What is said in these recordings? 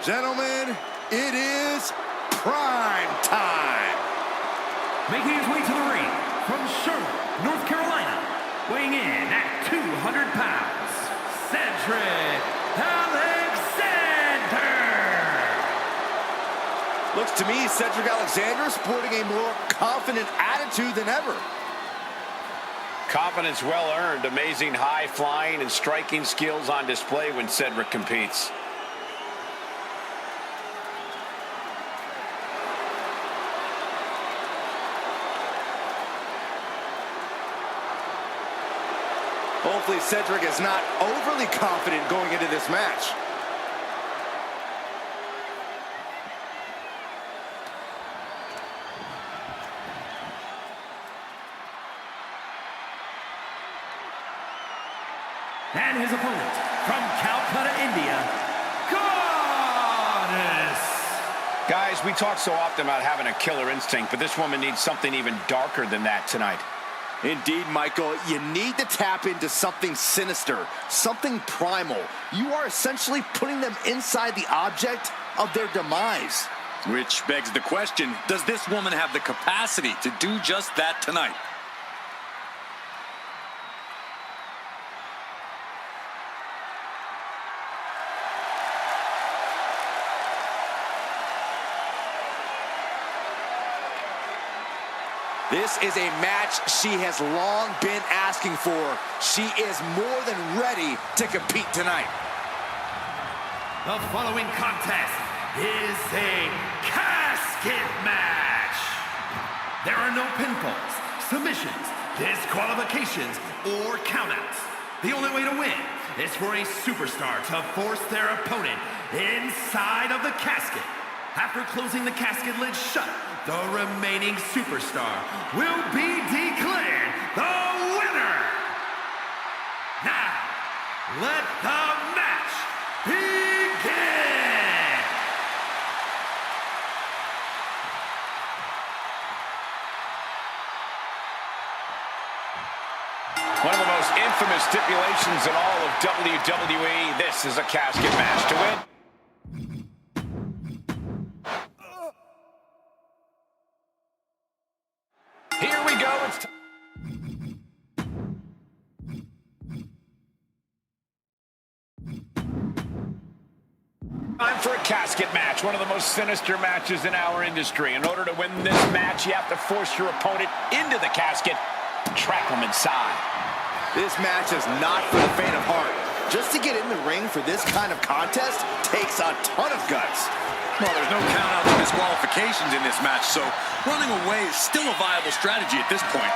Gentlemen, it is prime time. Making his way to the ring from Charlotte, North Carolina, weighing in at 200 pounds, Cedric Alexander. Looks to me Cedric Alexander sporting a more confident attitude than ever. Confidence well earned, amazing high flying and striking skills on display when Cedric competes. Hopefully Cedric is not overly confident going into this match. And his opponent from Calcutta, India, Goddess. Guys, we talk so often about having a killer instinct, but this woman needs something even darker than that tonight. Indeed, Michael, you need to tap into something sinister, something primal. You are essentially putting them inside the object of their demise. Which begs the question, does this woman have the capacity to do just that tonight? This is a match she has long been asking for. She is more than ready to compete tonight. The following contest is a casket match. There are no pinfalls, submissions, disqualifications, or countouts. The only way to win is for a superstar to force their opponent inside of the casket. After closing the casket lid shut, the remaining superstar will be declared the winner. Now, let the match begin. One of the most infamous stipulations in all of WWE. This is a casket match to win. Here we go. It's time for a casket match, one of the most sinister matches in our industry. In order to win this match, you have to force your opponent into the casket, trap them inside. This match is not for the faint of heart. Just to get in the ring for this kind of contest takes a ton of guts. Well, there's no countouts or disqualifications in this match, so running away is still a viable strategy at this point.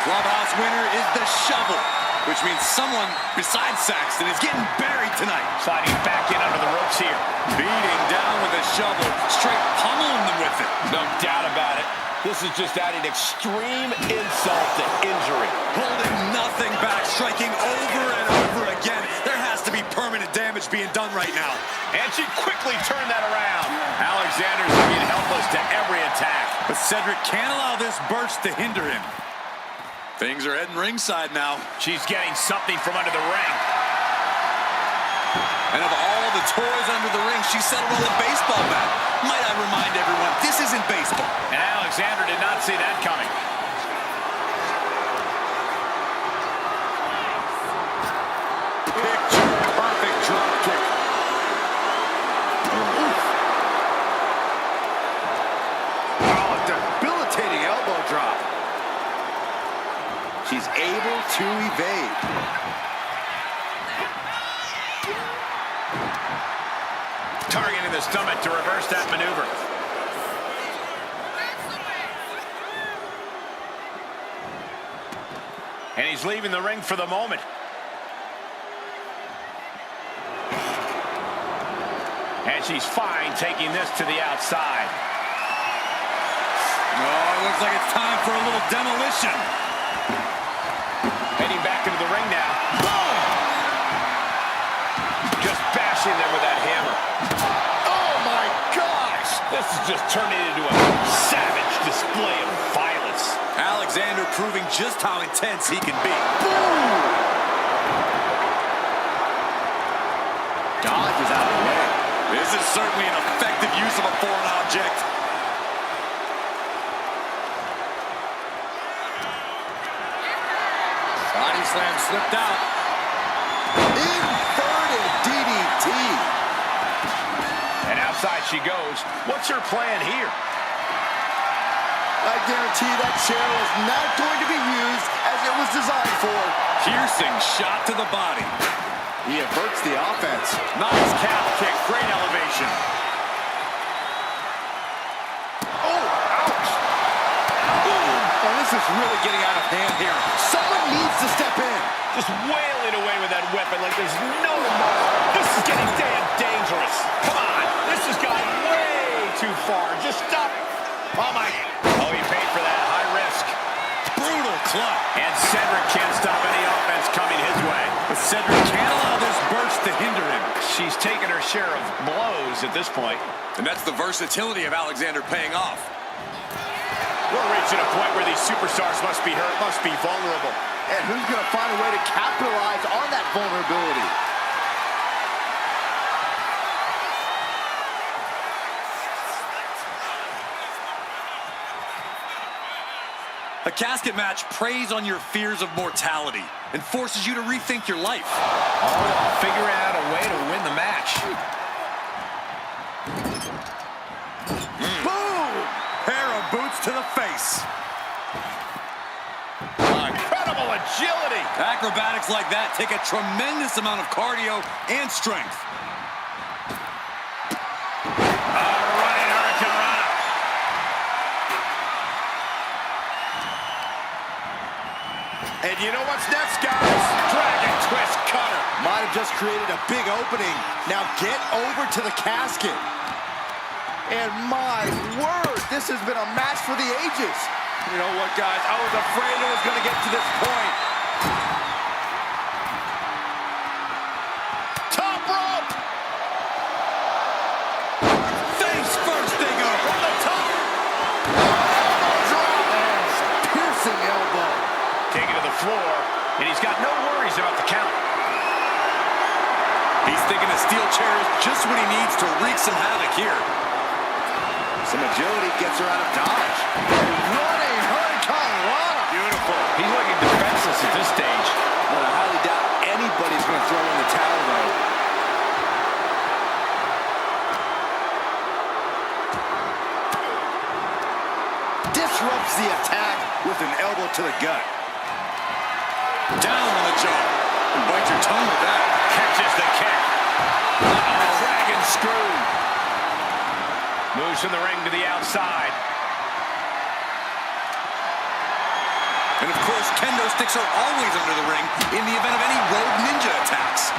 Clubhouse winner is the shovel, which means someone besides Saxton is getting buried tonight. Sliding back in under the ropes here. Beating down with a shovel, straight pummeling them with it. No doubt about it. This is just adding extreme insult to injury. Holding nothing back, striking over and over again. There has to be permanent damage being done right now. And she quickly turned that around. Alexander's looking helpless to every attack. But Cedric can't allow this burst to hinder him. Things are heading ringside now. She's getting something from under the ring. And of all the toys under the ring, she settled on the baseball bat. Might I remind everyone, this isn't baseball. And Alexander did not see that coming. Picture perfect drop kick. Oh, a debilitating elbow drop. She's able to evade. Targeting the stomach to reverse that maneuver. And he's leaving the ring for the moment. And she's fine taking this to the outside. Oh, it looks like it's time for a little demolition. Heading back into the ring now. Boom! Just bashing them with that hammer. Oh my gosh! This is just turning into a savage display of violence. Alexander proving just how intense he can be. Boom! Dodges out of the way. This is certainly an effective use of a foreign object. Body slam slipped out. Inverted DDT. And outside she goes. What's her plan here? I guarantee that chair was not going to be used as it was designed for. Piercing shot to the body. He averts the offense. Nice calf kick. Great elevation. Oh, ouch. Oh, this is really getting out of hand here. Someone needs to step in. Just wailing away with that weapon like there's no tomorrow. This is getting damn dangerous. Come on. This has gone way too far. Just stop. Oh, my. Oh, he paid for that. High risk. Brutal club. And Cedric can't stop any offense coming his way. But Cedric can't allow this burst to hinder him. She's taken her share of blows at this point. And that's the versatility of Alexander paying off. We're reaching a point where these superstars must be hurt, must be vulnerable. And who's going to find a way to capitalize on that vulnerability? A casket match preys on your fears of mortality and forces you to rethink your life. All while figuring out a way to win the match. Boom! Pair of boots to the face. Incredible agility. Acrobatics like that take a tremendous amount of cardio and strength. Running hurricanrana. And you know what's next, guys? Dragon twist cutter. Might have just created a big opening. Now get over to the casket. And my word, this has been a match for the ages. You know what, guys? I was afraid it was going to get to this point. Top rope. Face first they go. From the top. Piercing elbow. Taken to the floor, and he's got no worries about the count. He's thinking a steel chair is just what he needs to wreak some havoc here. Some agility gets her out of dodge. Running hurricanrana. Beautiful. He's looking defenseless at this stage. Well, I highly doubt anybody's going to throw in the towel, though. Disrupts the attack with an elbow to the gut. Down on the jaw. And bite your tongue with that. Catches the kick. Dragon screw. Moves from the ring to the outside. And of course, kendo sticks are always under the ring in the event of any rogue ninja attacks.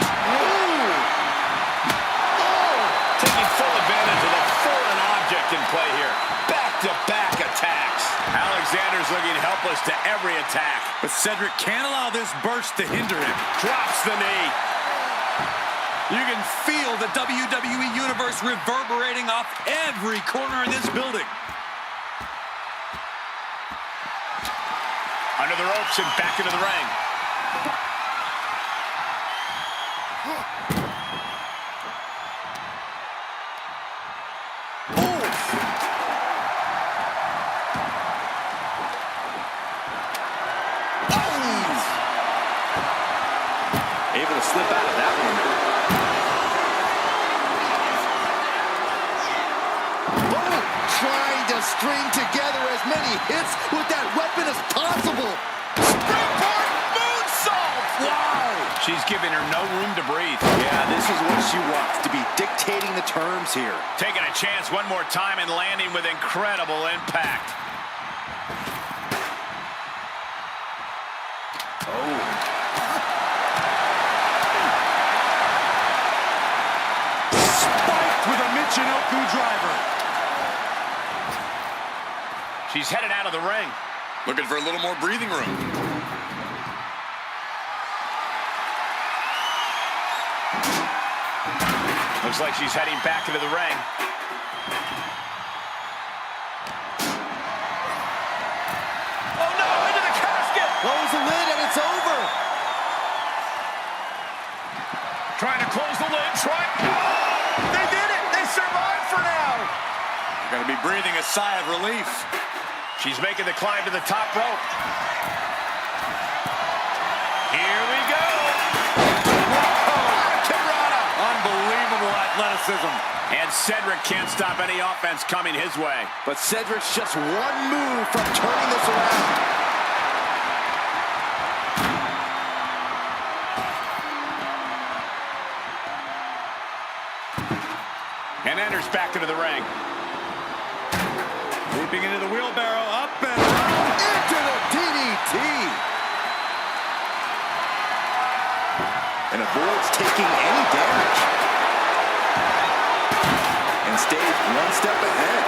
Taking full advantage of the foreign object in play here. Back-to-back attacks. Alexander's looking helpless to every attack. But Cedric can't allow this burst to hinder him. Drops the knee. You can feel the WWE Universe reverberating off every corner in this building. Under the ropes and back into the ring. Able to slip out of that one. Trying to string together as many hits with that weapon as possible. Springboard moonsault! Wow! She's giving her no room to breathe. Yeah, this is what she wants, to be dictating the terms here. Taking a chance one more time and landing with incredible impact. Spiked with a Michinoku driver. She's headed out of the ring. Looking for a little more breathing room. Looks like she's heading back into the ring. Oh no, into the casket! Close the lid and it's over. Trying to close the lid, trying. he'll be breathing a sigh of relief. She's making the climb to the top rope. Here we go. Unbelievable athleticism. And Cedric can't stop any offense coming his way. But Cedric's just one move from turning this around. And enters back into the ring. Leaping into the wheelbarrow, up and Into the DDT. And avoids taking any damage. And stays one step ahead.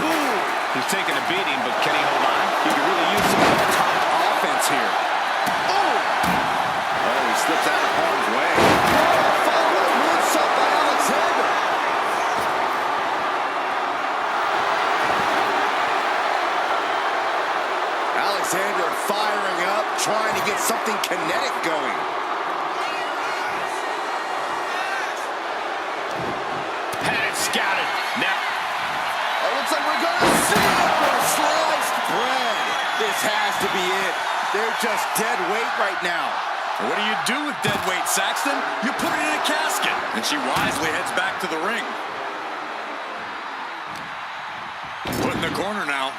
Ooh. He's taking a beating, but can he hold on? He could really use some top offense here. Oh! Oh, he slips out of harm's way. Followed with a moonsault by Alexander. Alexander firing up, trying to get something kinetic going. Had it scouted. Now, It looks like we're going to see it for sliced bread. This has to be it. They're just dead weight right now. what do you do with dead weight, Saxton? You put it in a casket. And she wisely heads back to the ring. Put in the corner now.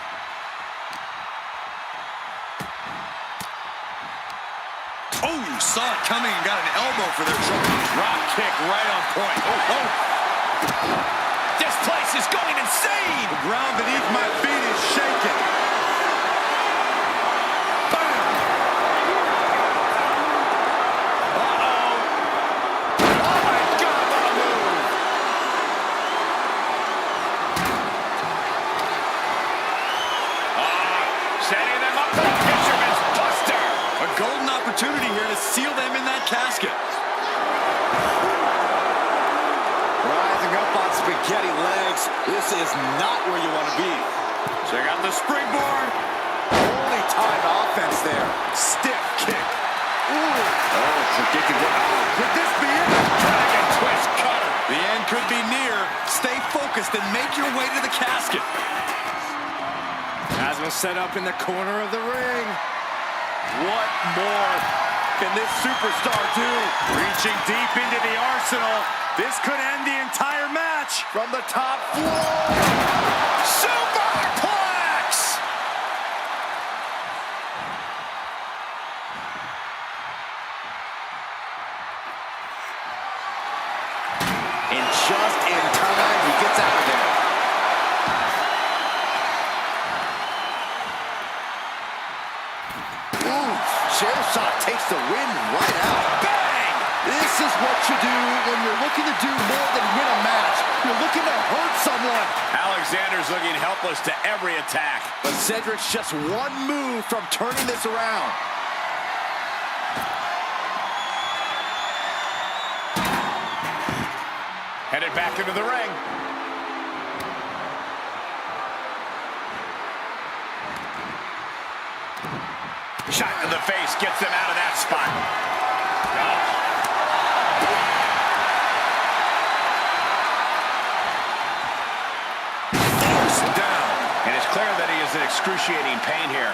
Oh, you saw it coming and got an elbow for their trouble. drop kick right on point. Oh, oh. This place is going insane. The ground beneath my feet is shaking. Setting them up for the Fisherman's Buster. A golden opportunity here to seal them in that casket. Rising up on spaghetti legs. This is not where you want to be. Check out the springboard. Only time offense there. Stiff kick. Ooh. Oh, predictable. Oh, could this be it? Dragon twist cutter. The end could be near. Stay focused and make your way to the casket. Has him set up in the corner of the ring. What more can this superstar do? Reaching deep into the arsenal. This could end the entire match. From the top floor. Superplex! And just in time, he gets out of there. Chair shot takes the wind right out. Bang! This is what you do when you're looking to do more than win a match. You're looking to hurt someone. Alexander's looking helpless to every attack. But Cedric's just one move from turning this around. Headed back into the ring. Shot to the face gets him out of that spot. Forced down. And it's clear that he is in excruciating pain here.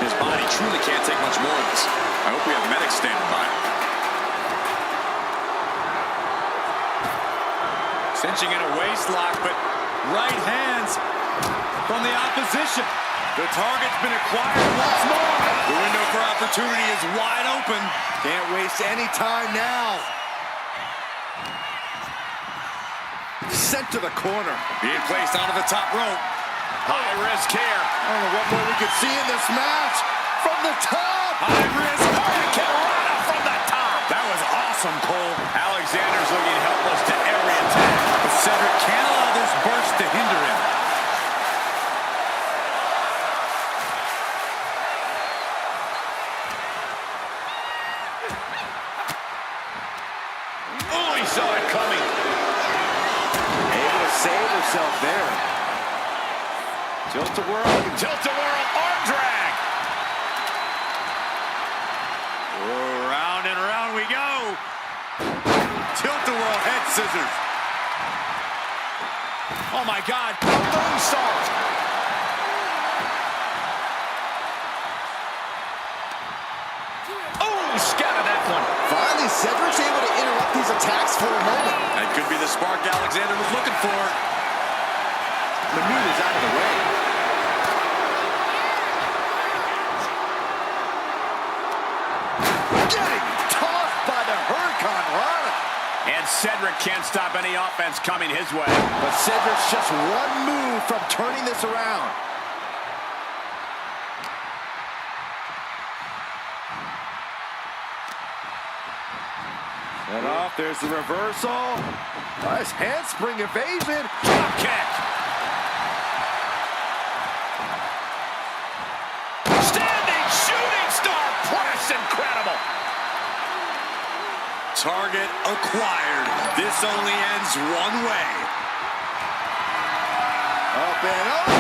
His body truly can't take much more of this. I hope we have medics standing by. Cinching in a waist lock, but right hands from the opposition. The target's been acquired once more. The window for opportunity is wide open. Can't waste any time now. Sent to the corner. Being placed onto the top rope. High risk here. I don't know what more we could see in this match. From the top. High risk. Carolina from the top. That was awesome, Cole. Alexander's looking helpless to every attack. But Cedric can't allow this burst to hinder him. Oh, he saw it coming. Able to save herself there. Tilt-a-whirl. Tilt-a-whirl arm drag. Oh, round and around we go. Tilt-a-whirl head scissors. Oh, my God. A moonsault. Oh, scattered that one. Finally, Cedric's able to interrupt these attacks for a moment. That could be the spark Alexander was looking for. Maneuvers out of the way. Getting tossed by the Hurricane Rana. And Cedric can't stop any offense coming his way. But Cedric's just one move from turning this around. And off, there's the reversal. Nice handspring evasion. Drop kick. Standing shooting star press. Incredible. Target acquired. This only ends one way. Up and over.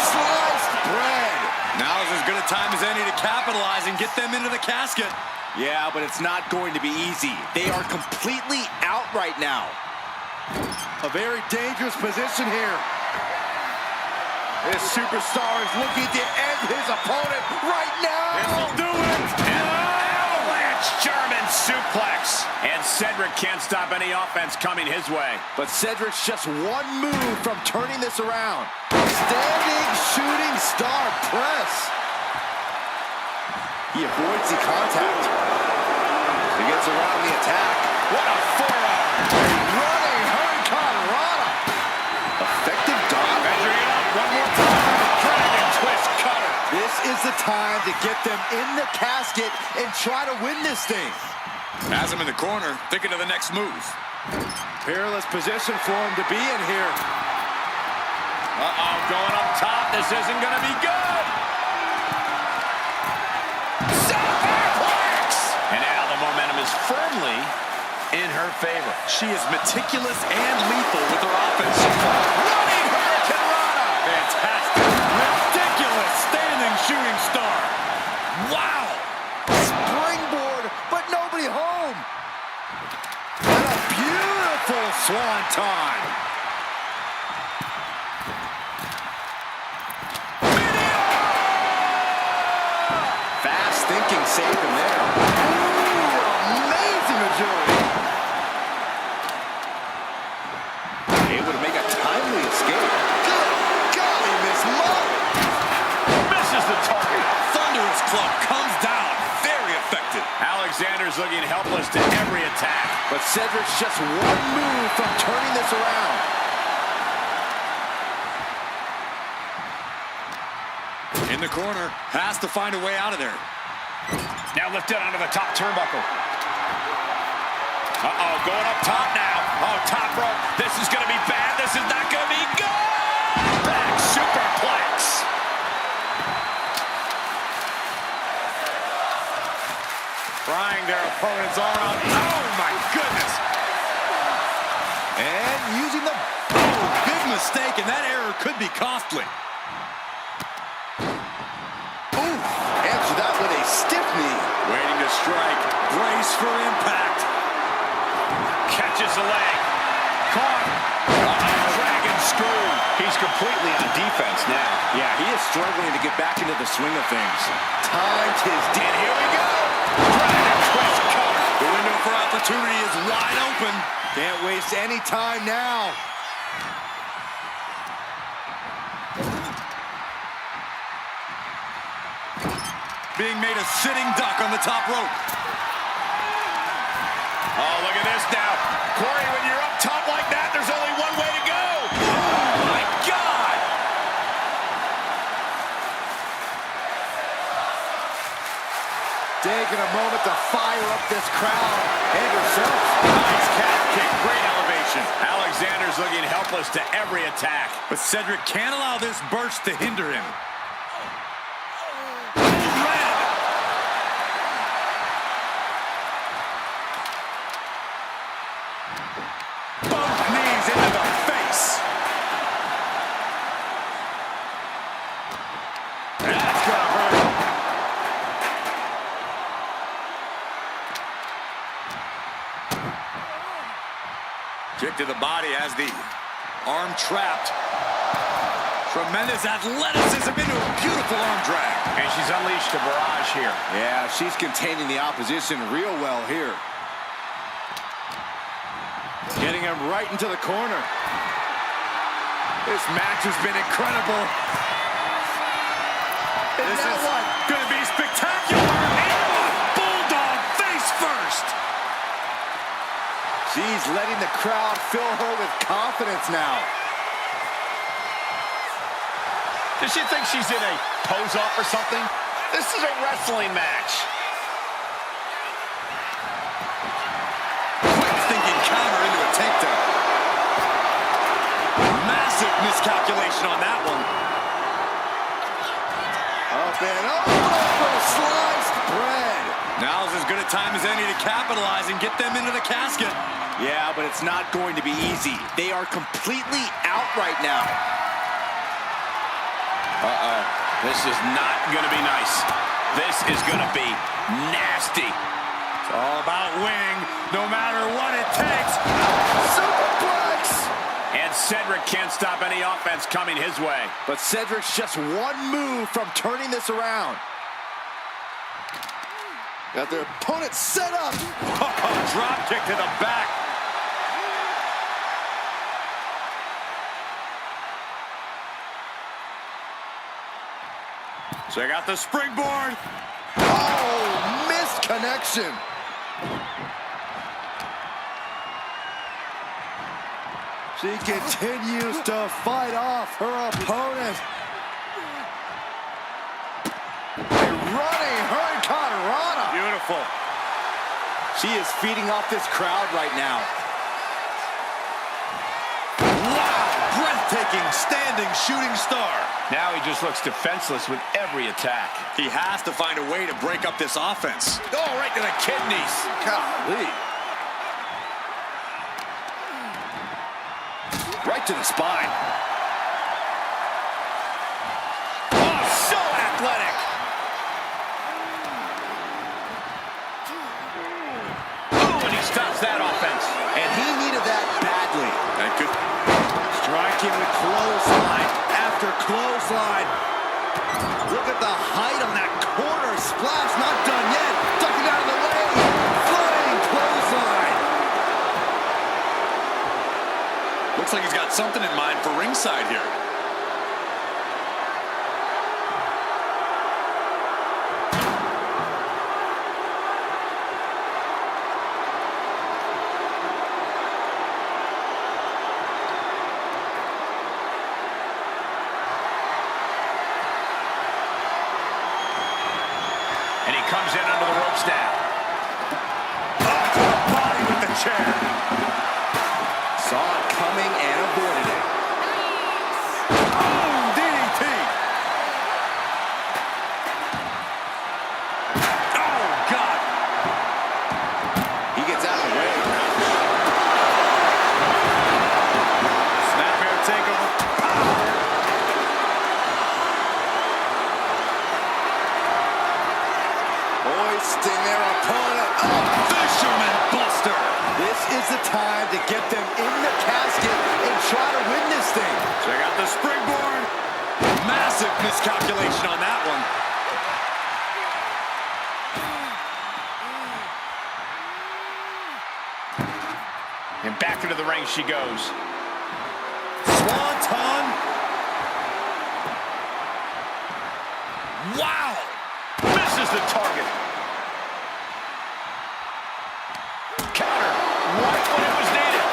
Sliced bread. Now is as good a time as any to capitalize and get them into the casket. Yeah, but it's not going to be easy. They are completely out right now. A very dangerous position here. This superstar is looking to end his opponent right now. This'll do it. Avalanche German suplex. And Cedric can't stop any offense coming his way. But Cedric's just one move from turning this around. Standing shooting star press. He avoids the contact. He gets around the attack. What a forearm. Running Hurricane Rana. Effective dodge. Measuring it up one more time. Dragon twist cutter. This is the time to get them in the casket and try to win this thing. Has him in the corner, thinking of the next move. Peerless position for him to be in here. Uh-oh, going up top. This isn't going to be good. Superplex! And now the momentum is firmly in her favor. She is meticulous and lethal with her offense. Running Hurricane Rana! Fantastic. Ridiculous standing shooting star. Wow. Springboard, but nobody home. And a beautiful swanton. Fast thinking saved him there. Ooh, amazing agility. Able to make a timely escape. Good golly, Miss Mutt. Misses the target. Thunderous club comes down. Very effective. Alexander's looking helpless to every attack. But Cedric's just one move from turning this around. In the corner, has to find a way out of there. Now lifted onto the top turnbuckle. Uh-oh, going up top now. Oh, top rope. This is going to be bad. This is not going to be good. Back superplex. Prying their opponent's arm out. Oh, my goodness. And using the... Oh, big mistake, and that error could be costly. Ooh, answer that with a stiff knee. Waiting to strike. Brace for impact. Catches the leg. Caught. Dragon screw. He's completely on defense now. Yeah, he is struggling to get back into the swing of things. Timed his... And here we go. Dragon twist cover. The window for opportunity is wide open. Can't waste any time now. Being made a sitting duck on the top rope. Oh, look at this now. Corey, when you're up top like that, there's only one way to go. Oh, my God. Taking a moment to fire up this crowd and herself. Nice calf kick. Great elevation. Alexander's looking helpless to every attack. But Cedric can't allow this burst to hinder him. Both knees into the face. That's gonna hurt. Kick to the body as the Arm trapped. Tremendous athleticism into a beautiful arm drag. And she's unleashed a barrage here. Yeah, she's containing the opposition real well here. Getting him right into the corner. This match has been incredible. This is going to be spectacular. And a bulldog face first. She's letting the crowd fill her with confidence now. Does she think she's in a pose-off or something? This is a wrestling match. Quick thinking counter into a takedown. Massive miscalculation on that one. Up and over, sliced bread. Now's as good a time as any to capitalize and get them into the casket. Yeah, but it's not going to be easy. They are completely out right now. Uh-oh. This is not going to be nice. This is going to be nasty. It's all about winning, no matter what it takes. Superplex! And Cedric can't stop any offense coming his way. But Cedric's just one move from turning this around. Got their opponent set up. Oh, drop kick to the back. Check out the springboard. Oh, missed connection. She continues to fight off her opponent. A running Hurricane Rana. Beautiful. She is feeding off this crowd right now. Wow, breathtaking standing shooting star. Now he just looks defenseless with every attack. He has to find a way to break up this offense. Oh, right to the kidneys. Golly. Right to the spine. Oh, so athletic. Ooh, and he stops that offense. And he needed that badly. That could... Striking with clothesline after clothesline. Look at the height on that corner splash. Not done yet. Ducking out of the way. Flying clothesline. Looks like he's got something in mind for ringside here. And he comes in under the ropes now. Up to the body with the chair. Saw it coming and avoided it. Boom, DDT. Oh, God. He gets out of the way. Snapmare takeover. Hoisting their opponent up. Fisherman Buster. This is the time to get them in the casket and try to win this thing. Check out the springboard. Massive miscalculation on that one. And back into the ring she goes. Swanton. Wow! Misses the target. Counter. Right when it was needed.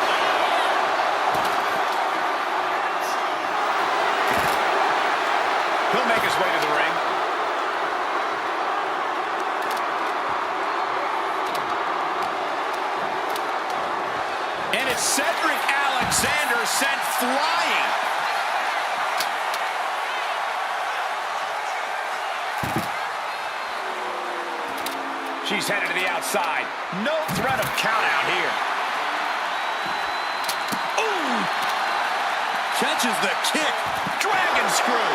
He'll make his way to the ring. And it's Cedric Alexander sent flying. She's headed to the outside. No threat of count out here. Ooh! Catches the kick. Dragon screw.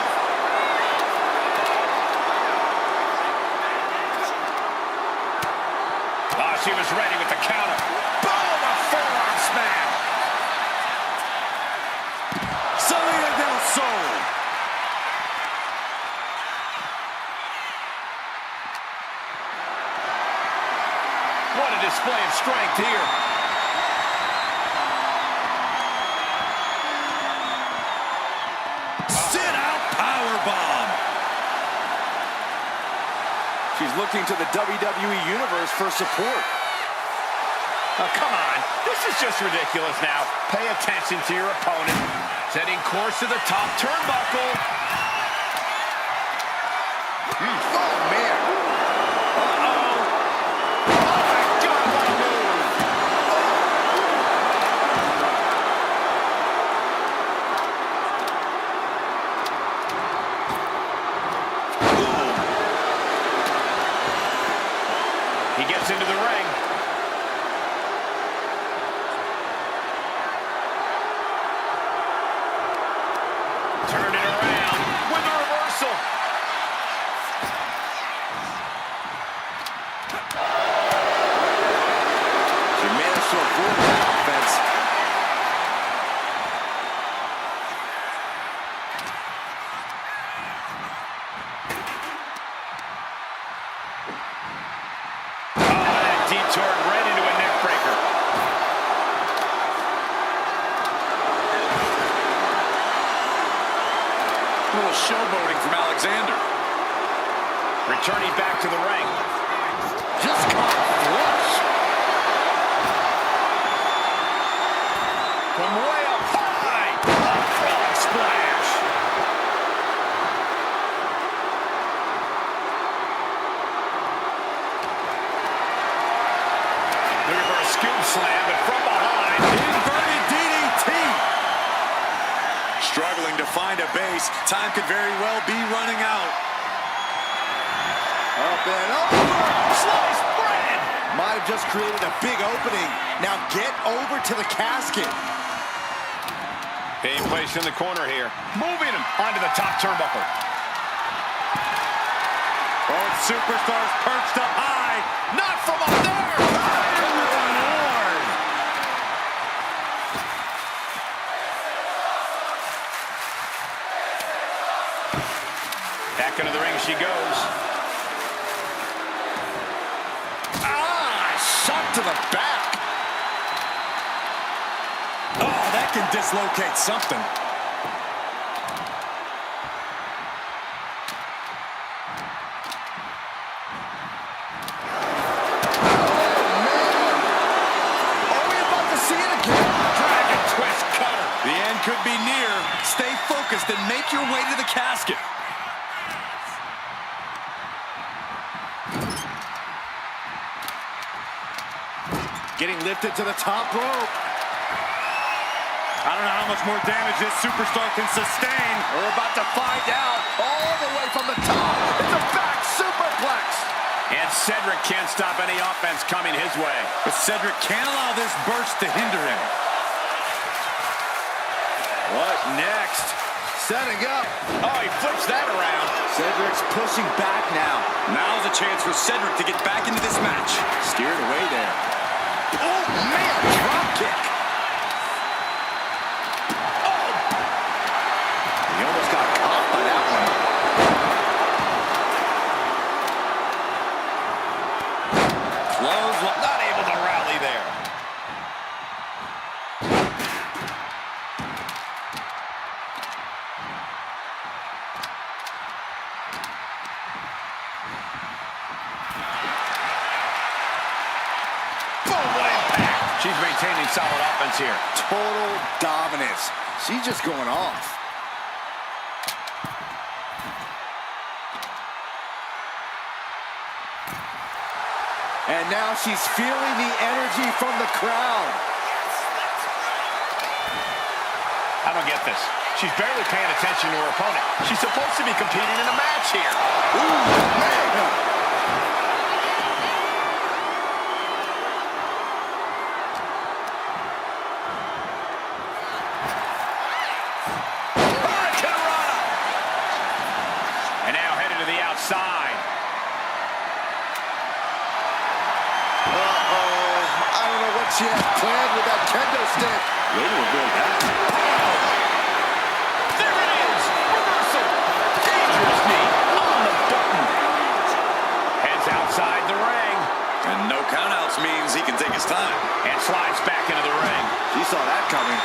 Oh, she was ready with the counter. Boom! A forearm smash. What a display of strength here. Sit-out powerbomb. She's looking to the WWE Universe for support. Oh, come on. This is just ridiculous now. Pay attention to your opponent. Setting course to the top turnbuckle. Oh, man. Uh-oh. Oh, my God, what a move. He gets into the ring. Turn it around with a reversal. She managed to avoid that offense. Oh, that detoured right into a neck breaker. A little showboating from Alexander. Returning back to the ring. Just caught flush. From way up high. A frog splash. Looking for a scoop slam, but from behind. Inverted DDT. Struggling to find a base. Time could very well be running out. Up and over. Sliced bread. Might have just created a big opening. Now get over to the casket. Being placed in the corner here. Moving him onto the top turnbuckle. Both superstars perched up high. Not from up there. Lord. Back into the ring she goes. Shot to the back. Oh, that can dislocate something. Are we about to see it again? Dragon twist cutter. The end could be near. Stay focused and make your way to the casket. Getting lifted to the top rope. I don't know how much more damage this superstar can sustain. We're about to find out. All the way from the top. It's a back superplex. And Cedric can't stop any offense coming his way. But Cedric can't allow this burst to hinder him. What next? Setting up. Oh, he flips that around. Cedric's pushing back now. Now's a chance for Cedric to get back into this match. Steered away there. Oh, man, drop kick. Oh. He almost got caught by that one. Close, not able to rally there. She's maintaining solid offense here. Total dominance. She's just going off. And now she's feeling the energy from the crowd. I don't get this. She's barely paying attention to her opponent. She's supposed to be competing in a match here. Ooh, man. And now headed to the outside. Uh-oh. I don't know what she has planned with that kendo stick. Later will build that. There it is! Reversal! Dangerous knee on the button. Heads outside the ring. And no countouts mean nice time. And slides back into the ring. She saw that coming.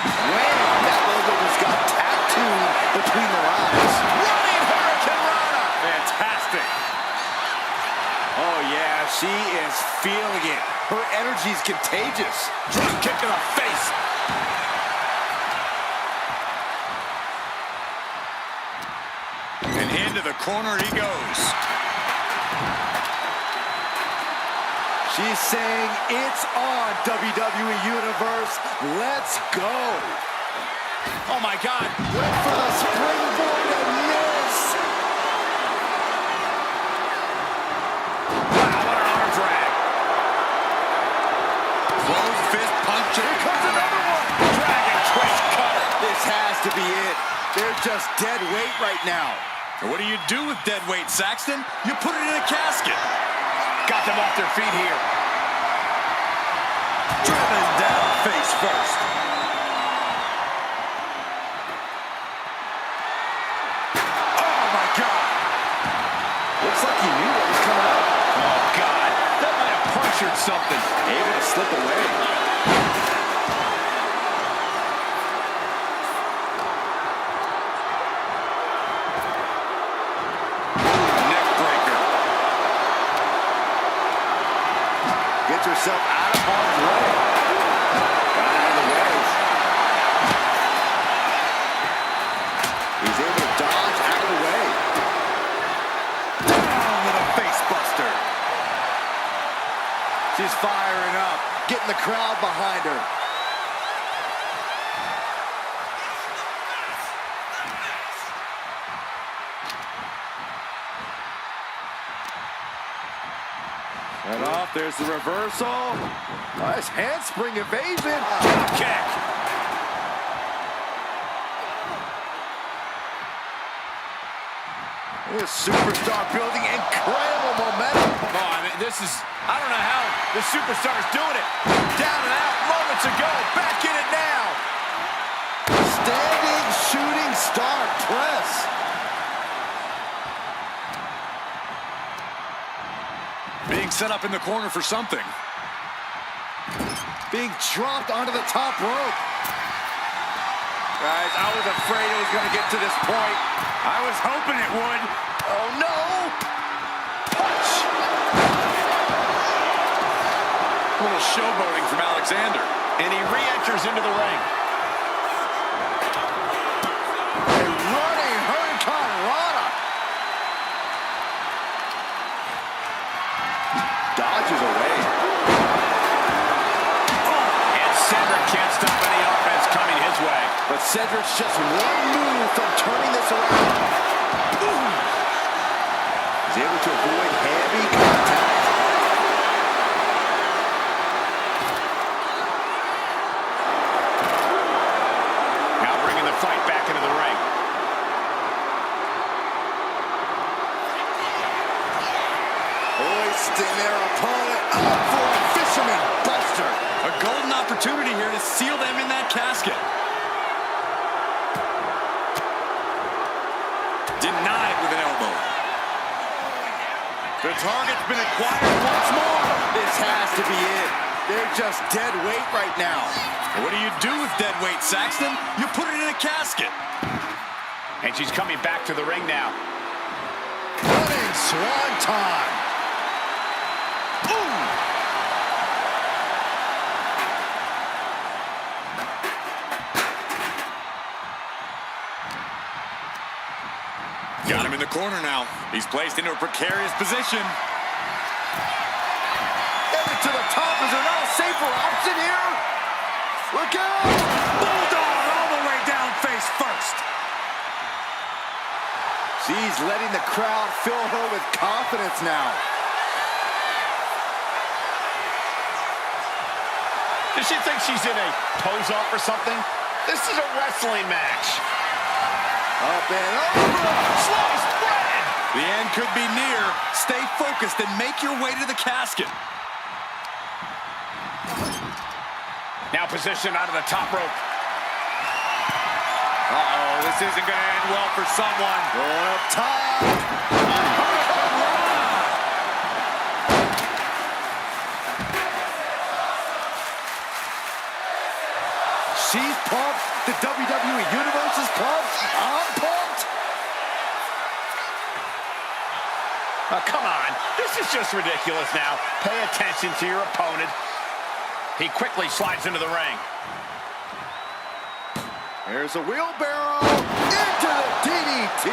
Wham! That logo just got tattooed between their eyes. Running Hurricane Rana. Fantastic. Oh, yeah, she is feeling it. Her energy's contagious. Drop kick to the face. And into the corner he goes. She's saying it's on, WWE Universe. Let's go. Oh, my God. Went for the springboard and miss. Wow, what an arm drag. Closed fist punch. Here comes another one. Dragon twist cutter. This has to be it. They're just dead weight right now. What do you do with dead weight, Saxton? You put it in a casket. Got them off their feet here. Driven down face first. Oh, my God. Looks like he knew what was coming up. Oh, God. That might have punctured something. Able to slip away. Neck breaker. Gets herself out of harm's way. Got out of the way. He's able to dodge out of the way. Down with a face buster. She's firing up, getting the crowd behind her. And off, there's the reversal. Nice handspring evasion. Drop kick. This superstar building incredible momentum. Oh, I mean, I don't know how the superstar's doing it. Down and out moments ago. Back in it now. Standing shooting star press. Being set up in the corner for something. Being dropped onto the top rope. Guys, I was afraid it was going to get to this point. I was hoping it would. Oh, no. Punch. A little showboating from Alexander. And he re-enters into the ring. A running Hurricane Rana. Dodges away. And Cedric can't stop any offense coming his way. But Cedric's just one move from turning this around. Ooh. He's able to avoid heavy contact. Now bringing the fight back into the ring. Hoisting their opponent up for a fisherman buster. A golden opportunity here to seal them in that casket. Denied with an elbow. The target's been acquired once more. This has to be it. They're just dead weight right now. What do you do with dead weight, Saxton? You put it in a casket. And she's coming back to the ring now. Running swanton. Ooh. Got him in the corner now. He's placed into a precarious position. Headed to the top. Is there not a safer option here? Look out! Bulldog all the way down face first. She's letting the crowd fill her with confidence now. Does she think she's in a pose-off or something? This is a wrestling match. Up and over. Sliced bread. The end could be near. Stay focused and make your way to the casket. Now positioned out of the top rope. Uh-oh, this isn't going to end well for someone. Going up top. Oh, come on. This is just ridiculous now. Pay attention to your opponent. He quickly slides into the ring. There's a wheelbarrow into the DDT.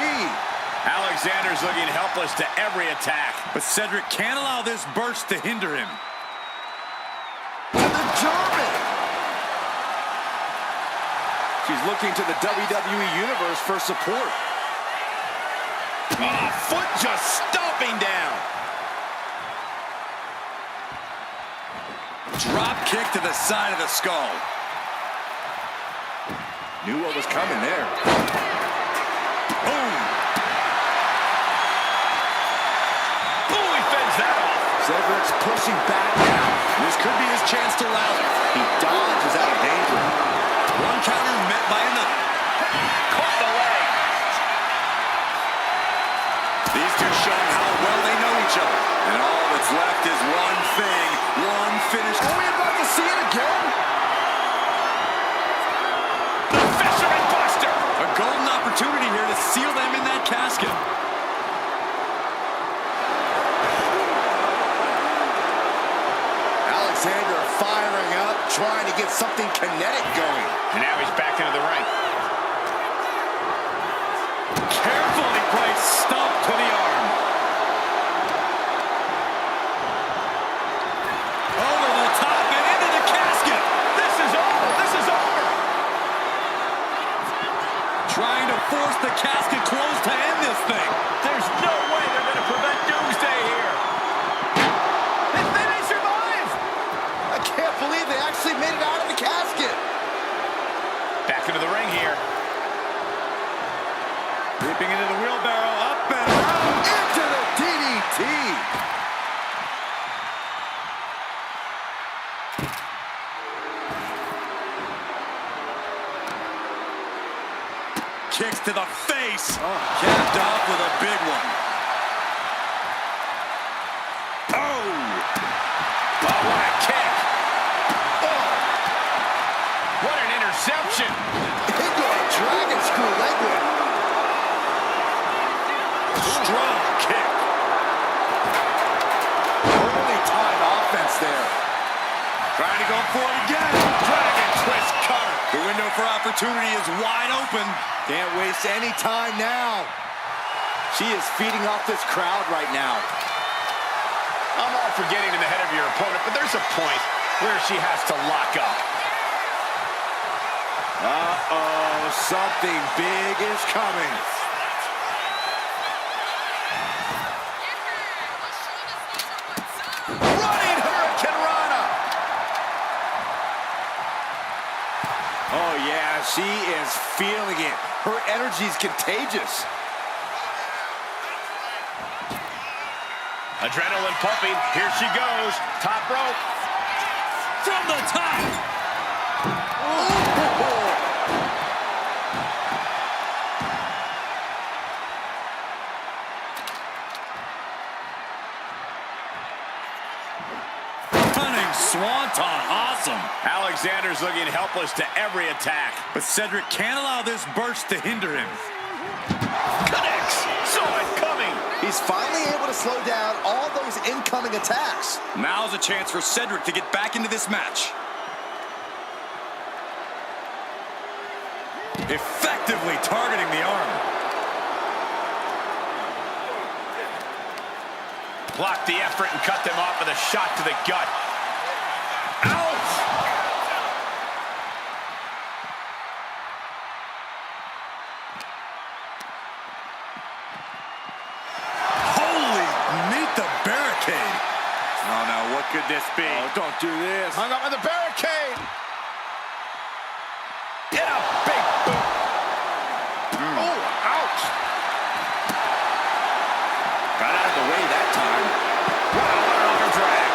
Alexander's looking helpless to every attack. But Cedric can't allow this burst to hinder him. To the German. She's looking to the WWE Universe for support. Oh, foot just stomping down. Drop kick to the side of the skull. Knew what was coming there. Boom. Ooh, he fends that off. Cedric's pushing back now. This could be his chance to rally. He dodges out of danger. One counter met by another. Caught the leg. These two showing how well they know each other. And all that's left is one thing, one finish. Are we about to see it again? The Fisherman Buster. A golden opportunity here to seal them in that casket. Alexander firing up, trying to get something kinetic going. And now he's back into the ring. Carefully placed stomp to the arm. Over the top and into the casket. This is over. This is over. Trying to force the casket closed to end this thing. There's no way they're going to prevent Doomsday here. They may survive. I can't believe they actually made it out of the casket. Back into the ring here. Leaping into the wheelbarrow, up and around. Into the DDT. Kicks to the face. Capped off with a big one. Oh! Oh, what a kick. Oh. What an interception. Into a dragon screw leg whip. Strong kick. Early time offense there. Trying to go for it again. Dragon twist cover. The window for opportunity is wide open. Can't waste any time now. She is feeding off this crowd right now. I'm all for getting in the head of your opponent, but there's a point where she has to lock up. Uh-oh, something big is coming. Running Hurricane Rana. Oh, yeah, she is feeling it. Her energy is contagious. Adrenaline pumping. Here she goes. Top rope. From the top. Running swanton. Awesome. Alexander's looking helpless to every attack. But Cedric can't allow this burst to hinder him. Connects. Saw it coming. He's finally able to slow down all those incoming attacks. Now's a chance for Cedric to get back into this match. Effectively targeting the arm. Blocked the effort and cut them off with a shot to the gut. Ouch! Holy, meet the barricade. Oh, no, what could this be? Oh, don't do this. Hung up on the barricade. Get a big boot. Oh, ouch. Got out of the way that time. Wow, what an arm drag.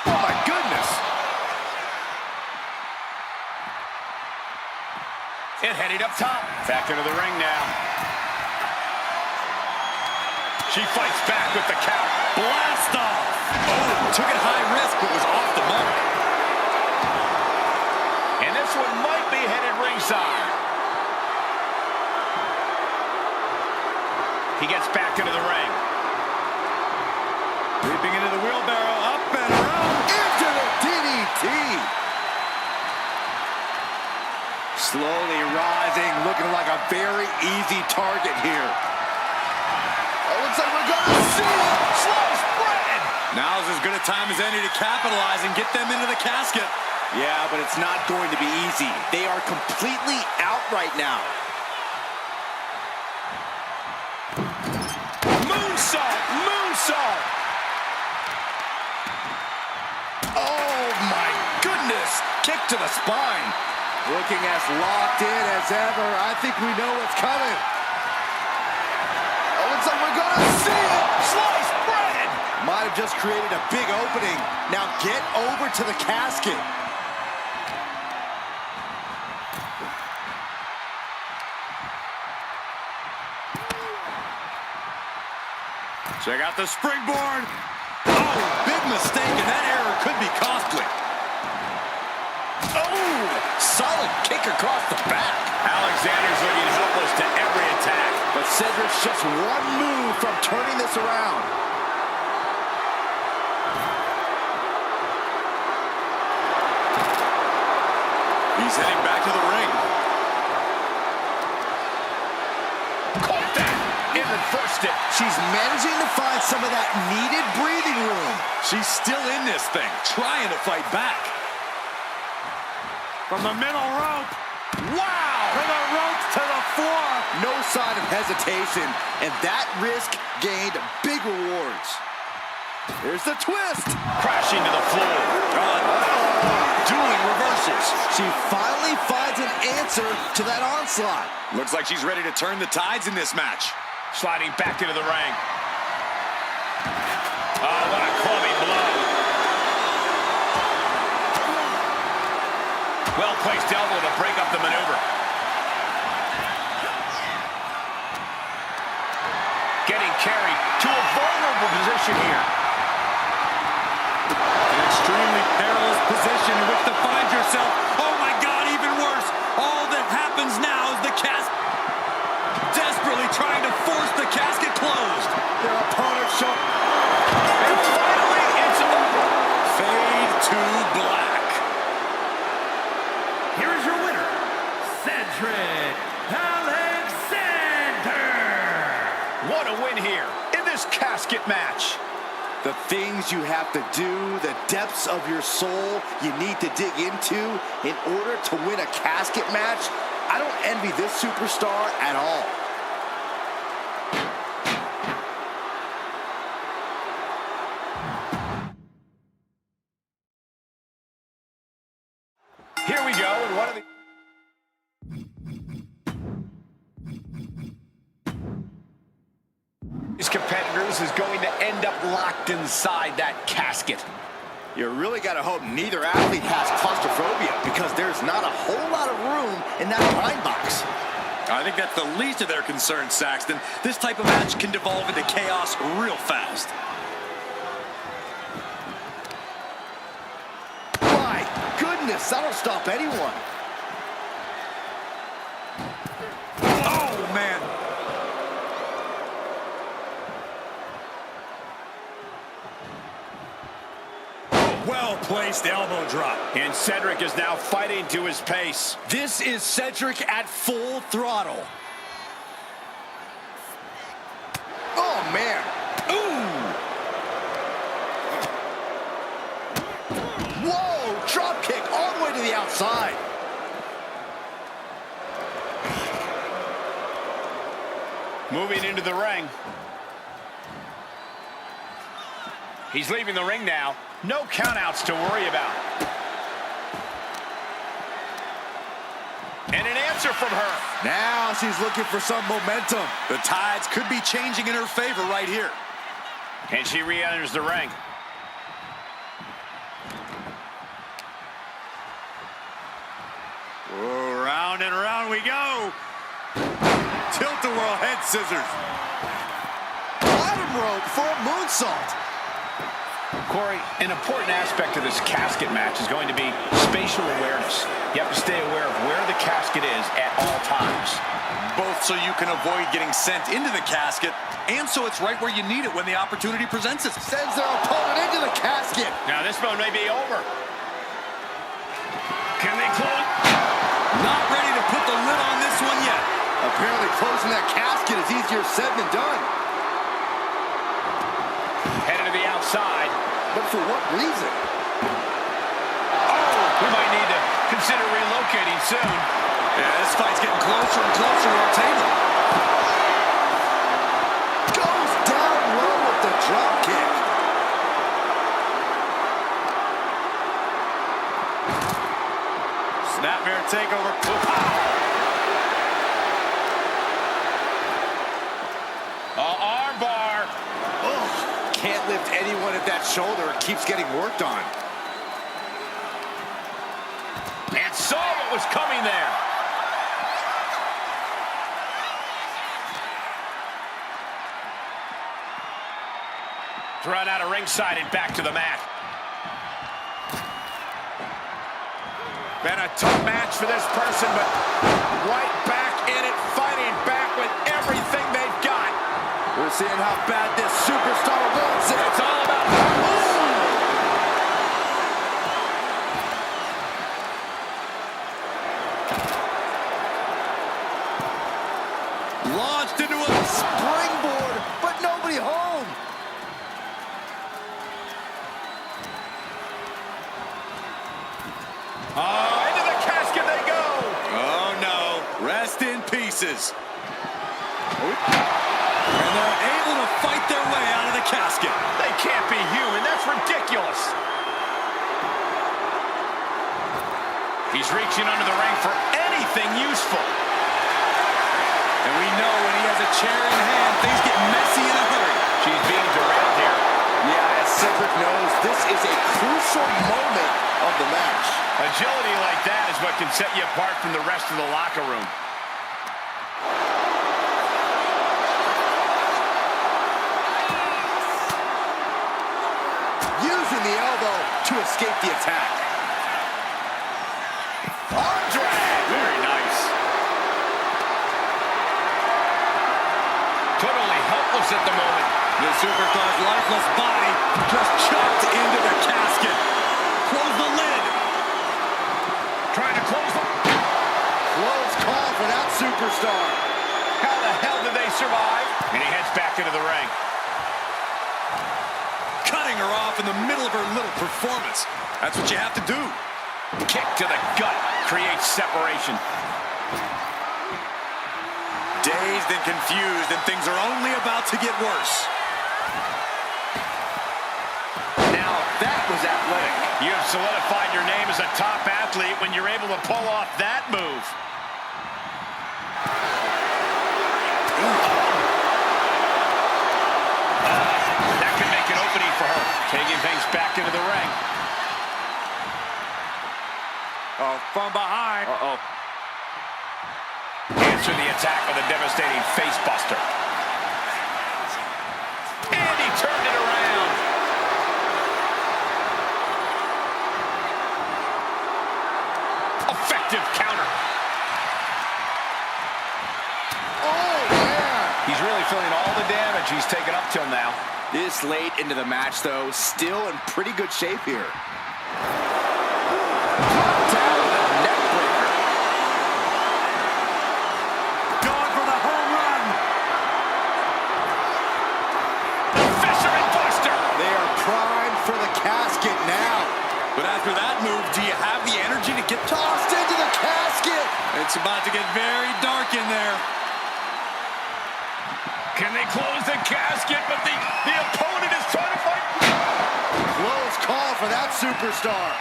Oh, my goodness. It heading up top. Back into the ring now. She fights back with the count. Blast off. Oh, took it high risk, but was off the mark. And this one might be headed ringside. He gets back into the ring. Leaping into the wheelbarrow, up and around. Into the DDT. Slowly rising, looking like a very easy target here. Oh, looks like we're gonna see it. Sliced bread. Now's as good a time as any to capitalize and get them into the casket. Yeah, but it's not going to be easy. They are completely out right now. Moonsault, moonsault. Oh my goodness! Kick to the spine. Looking as locked in as ever. I think we know what's coming. Oh, looks like we're gonna see it. Sliced bread. Might have just created a big opening. Now get over to the casket. Check out the springboard. Oh, big mistake, and that error could be costly. Oh, solid kick across the back. Alexander's looking helpless to every attack. But Cedric's just one move from turning this around. He's heading back to the ring. Caught that. And reversed it. She's managing to find some of that needed breathing room. She's still in this thing, trying to fight back. From the middle rope. Wow! From the ropes to the floor. No sign of hesitation, and that risk gained big rewards. Here's the twist. Crashing to the floor. Dueling reverses. She finally finds an answer to that onslaught. Looks like she's ready to turn the tides in this match. Sliding back into the ring. Oh, what a clubbing blow. Well-placed elbow to break up the maneuver. Getting carried to a vulnerable position here. An extremely perilous position in which to find yourself. Oh my God, even worse. All that happens now is the casket desperately trying to force the casket closed. Their opponent show. And finally, it's over. Fade to black. Here is your winner, Cedric Alexander. What a win here in this casket match. The things you have to do, the depths of your soul you need to dig into in order to win a casket match. I don't envy this superstar at all. Here we go, and one of the... These competitors is going to end up locked inside that casket. You really got to hope neither athlete has claustrophobia, because there's not a whole lot of room in that pine box. I think that's the least of their concerns, Saxton. This type of match can devolve into chaos real fast. My goodness, that'll stop anyone. Oh, man. Well-placed elbow drop. And Cedric is now fighting to his pace. This is Cedric at full throttle. Oh, man. Ooh. Whoa, drop kick all the way to the outside. Moving into the ring. He's leaving the ring now. No countouts to worry about. And an answer from her. Now she's looking for some momentum. The tides could be changing in her favor right here. And she re-enters the ring. Oh, round and round we go. Tilt-a-whirl head scissors. Bottom for a moonsault. Corey, an important aspect of this casket match is going to be spatial awareness. You have to stay aware of where the casket is at all times. Both so you can avoid getting sent into the casket, and so it's right where you need it when the opportunity presents itself. Sends their opponent into the casket. Now this one may be over. Can they close? Not ready to put the lid on this one yet. Apparently closing that casket is easier said than done. Headed to the outside. But for what reason? Oh, we might need to consider relocating soon. Yeah, this fight's getting closer and closer to our table. Goes down low with the drop kick. Snapmare takeover. Arm bar. Oh, can't lift anyone at that shoulder. It keeps getting worked on. And saw what was coming there. Thrown out of ringside and back to the mat. Been a tough match for this person, but right back in it, fighting back with everything they've got. We're seeing how bad this superstar wants it. It's all about Launched into a springboard, but nobody home. into the casket they go. Oh, no. Rest in pieces. And they're able to fight their way out of the casket. They can't be human. That's ridiculous. He's reaching under the ring for anything useful. And we know when he has a chair in hand, things get messy in a hurry. She's being derailed here. Yeah, as Cedric knows, this is a crucial moment of the match. Agility like that is what can set you apart from the rest of the locker room. Using the elbow to escape the attack. Arm drag. Very nice. Totally helpless at the moment. The superstar's lifeless body just chucked into the casket. Close the lid. Trying to close the... Close call for that superstar. How the hell did they survive? And he heads back into the ring. Cutting her off in the middle of her little performance. That's what you have to do. Kick to the gut creates separation. Dazed and confused, and things are only about to get worse. Now that was athletic. You have solidified your name as a top athlete when you're able to pull off that move. That could make an opening for her. Taking things back into the ring. Oh, from behind. Uh-oh. Answer the attack with a devastating face buster. And he turned it around. Effective counter. Oh, yeah. He's really feeling all the damage he's taken up till now. This late into the match, though, still in pretty good shape here. Drop down with a neck breaker. Going for the home run. The Fisherman Buster. They are primed for the casket now. But after that move, do you have the energy to get Tossed into the casket. It's about to get very dark in there. Can they close the casket? But the opponent is trying to fight. Close call for that superstar.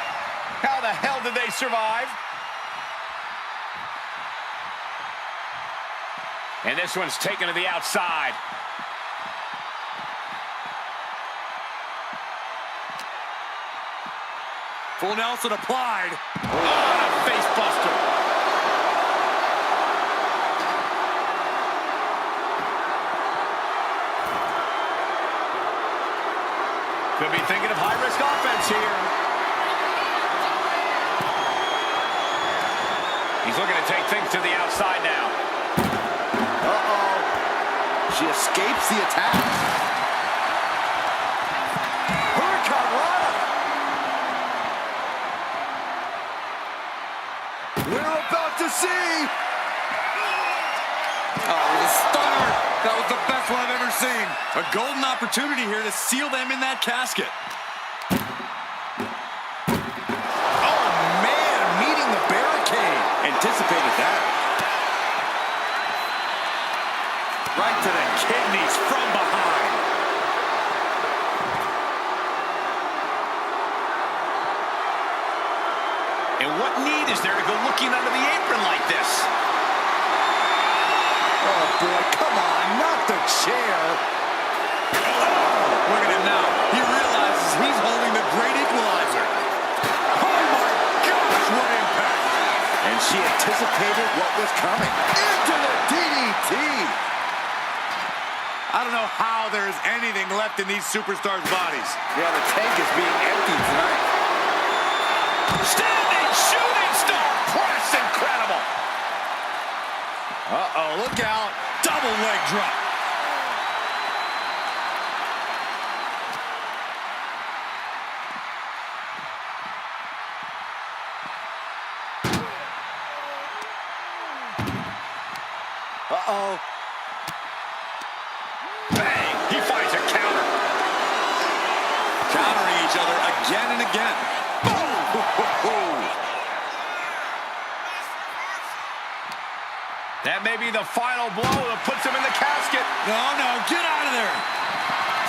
How the hell did they survive? And this one's taken to the outside. Full Nelson applied. Oh, a face buster. Could be thinking of high-risk offense here. He's looking to take things to the outside now. Uh-oh. She escapes the attack. Hurricanrana. We're about to see. Oh, the stunner. That was the best one I've ever seen. A golden opportunity here to seal them in that casket. Oh, man, meeting the barricade. Anticipated that. Right to the kidneys from behind. And what need is there to go looking under the apron like this? Oh, boy, come on, not the chair. Look at him now. He realizes he's holding the great equalizer. Oh, my gosh, what impact. And she anticipated what was coming. Into the DDT. I don't know how there's anything left in these superstars' bodies. Yeah, the tank is being emptied tonight. Standing shooting star press, incredible. Uh-oh, look out. Double leg drop. Uh-oh. Bang! He finds a counter. Countering each other again and again. That may be the final blow that puts him in the casket. No, get out of there.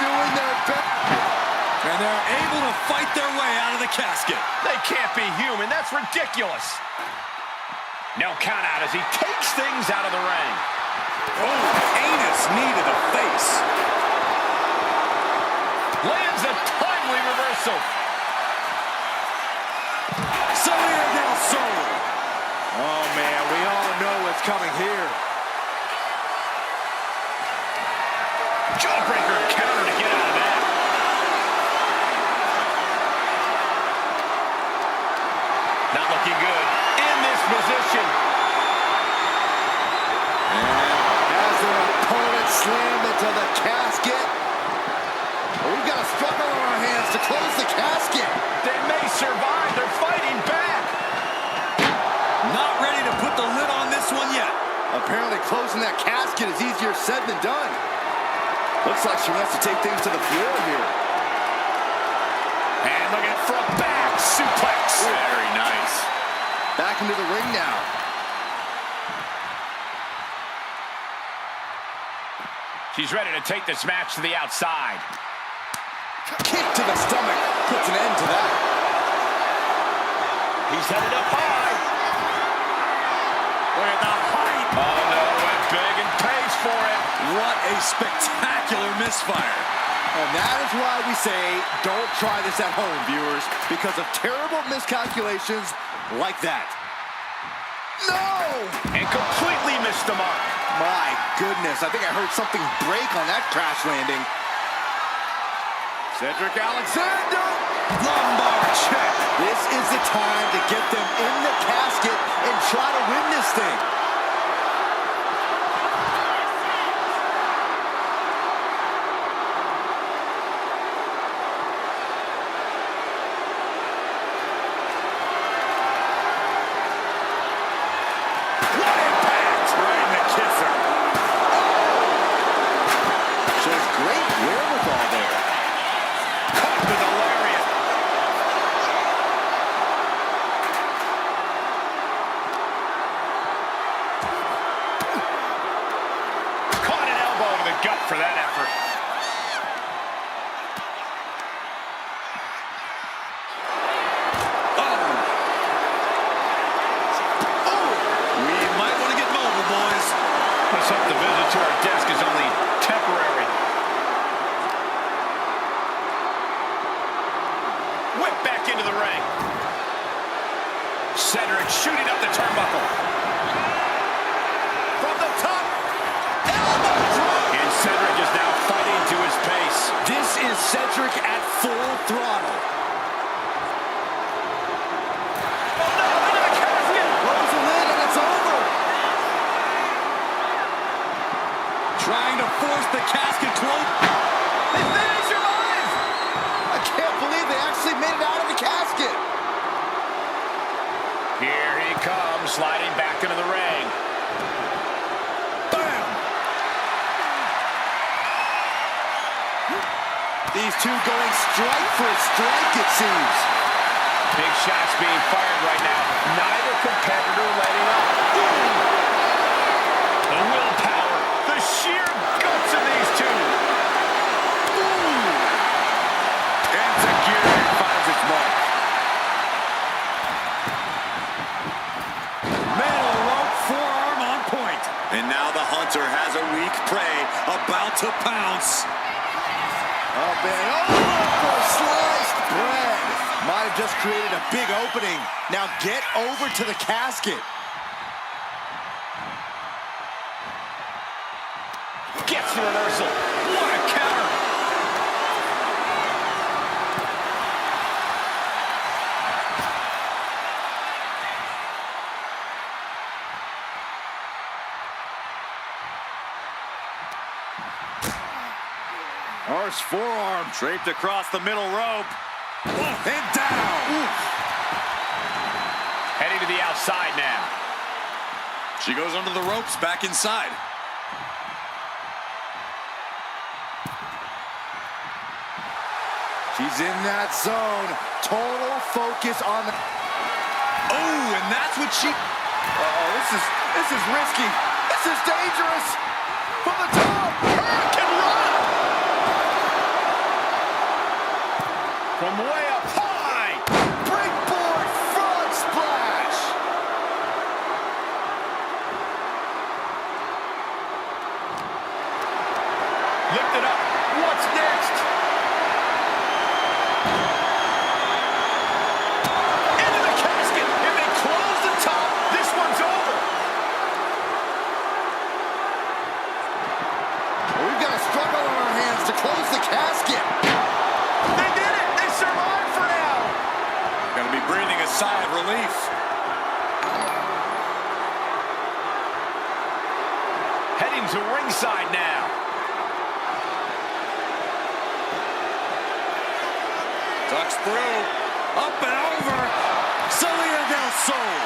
Doing their best. And they're able to fight their way out of the casket. They can't be human. That's ridiculous. No count out as he takes things out of the ring. Oh, heinous knee to the face. Lands a timely reversal. Selena del Sol. Oh, man, we all know what's coming here. Jawbreaker counter to get out of that. Not looking good in this position. As their opponent slammed into the casket. We've got a struggle on our hands to close the casket. They may survive. They're fighting back. Not ready to put the lid on this one yet. Apparently closing that casket is easier said than done. Looks like she wants to take things to the floor here. And looking for a back suplex. Very nice. Back into the ring now. She's ready to take this match to the outside. Kick to the stomach puts an end to that. He's headed up high. Look at the height. Oh, no, went big and pays for it. What a spectacular misfire. And that is why we say don't try this at home, viewers, because of terrible miscalculations like that. No! And completely missed the mark. My goodness, I think I heard something break on that crash landing. Cedric Alexander! Lumbar check. This is the time to get them in the casket and try to win this thing. What impact! Right in the kisser. Shows great wherewithal there. Caught with a lariat. Caught an elbow to the gut for that effort. We might want to get mobile, boys. Let's hope the visit to our desk is only temporary. Whip back into the ring. Cedric shooting up the turnbuckle. From the top. Elbow drop. And Cedric is now fighting to his pace. This is Cedric at full throttle. Oh no, into the casket! Close the lid and it's over. Trying to force the casket close. They finished your life! I can't believe they actually made it out of the casket. Here he comes, sliding back into the ring. Bam! These two going strike for strike, it seems. Big shots being fired right now. Neither competitor letting up. The willpower, the sheer guts of these two. Insecurity finds its mark. Middle rope forearm on point. And now the hunter has a weak prey about to pounce. Up and over for sliced bread. Might have just created a big opening. Now get over to the casket. Gets the reversal. What a counter. Harsh forearm draped across the middle rope. And down. Heading to the outside now. She goes under the ropes, back inside. She's in that zone. Total focus on the... Oh, and that's what she... Uh-oh, this is risky. This is dangerous. From the top. Hurricane run. From way up high. Breakboard frog splash. Lift it up. What's next? Into the casket. If they close the top, this one's over. We've got a struggle on our hands to close the casket. They did it. They survived for now. Gonna be breathing a sigh of relief. Heading to ringside now. Ducks through. Up and over. Salida del Sol.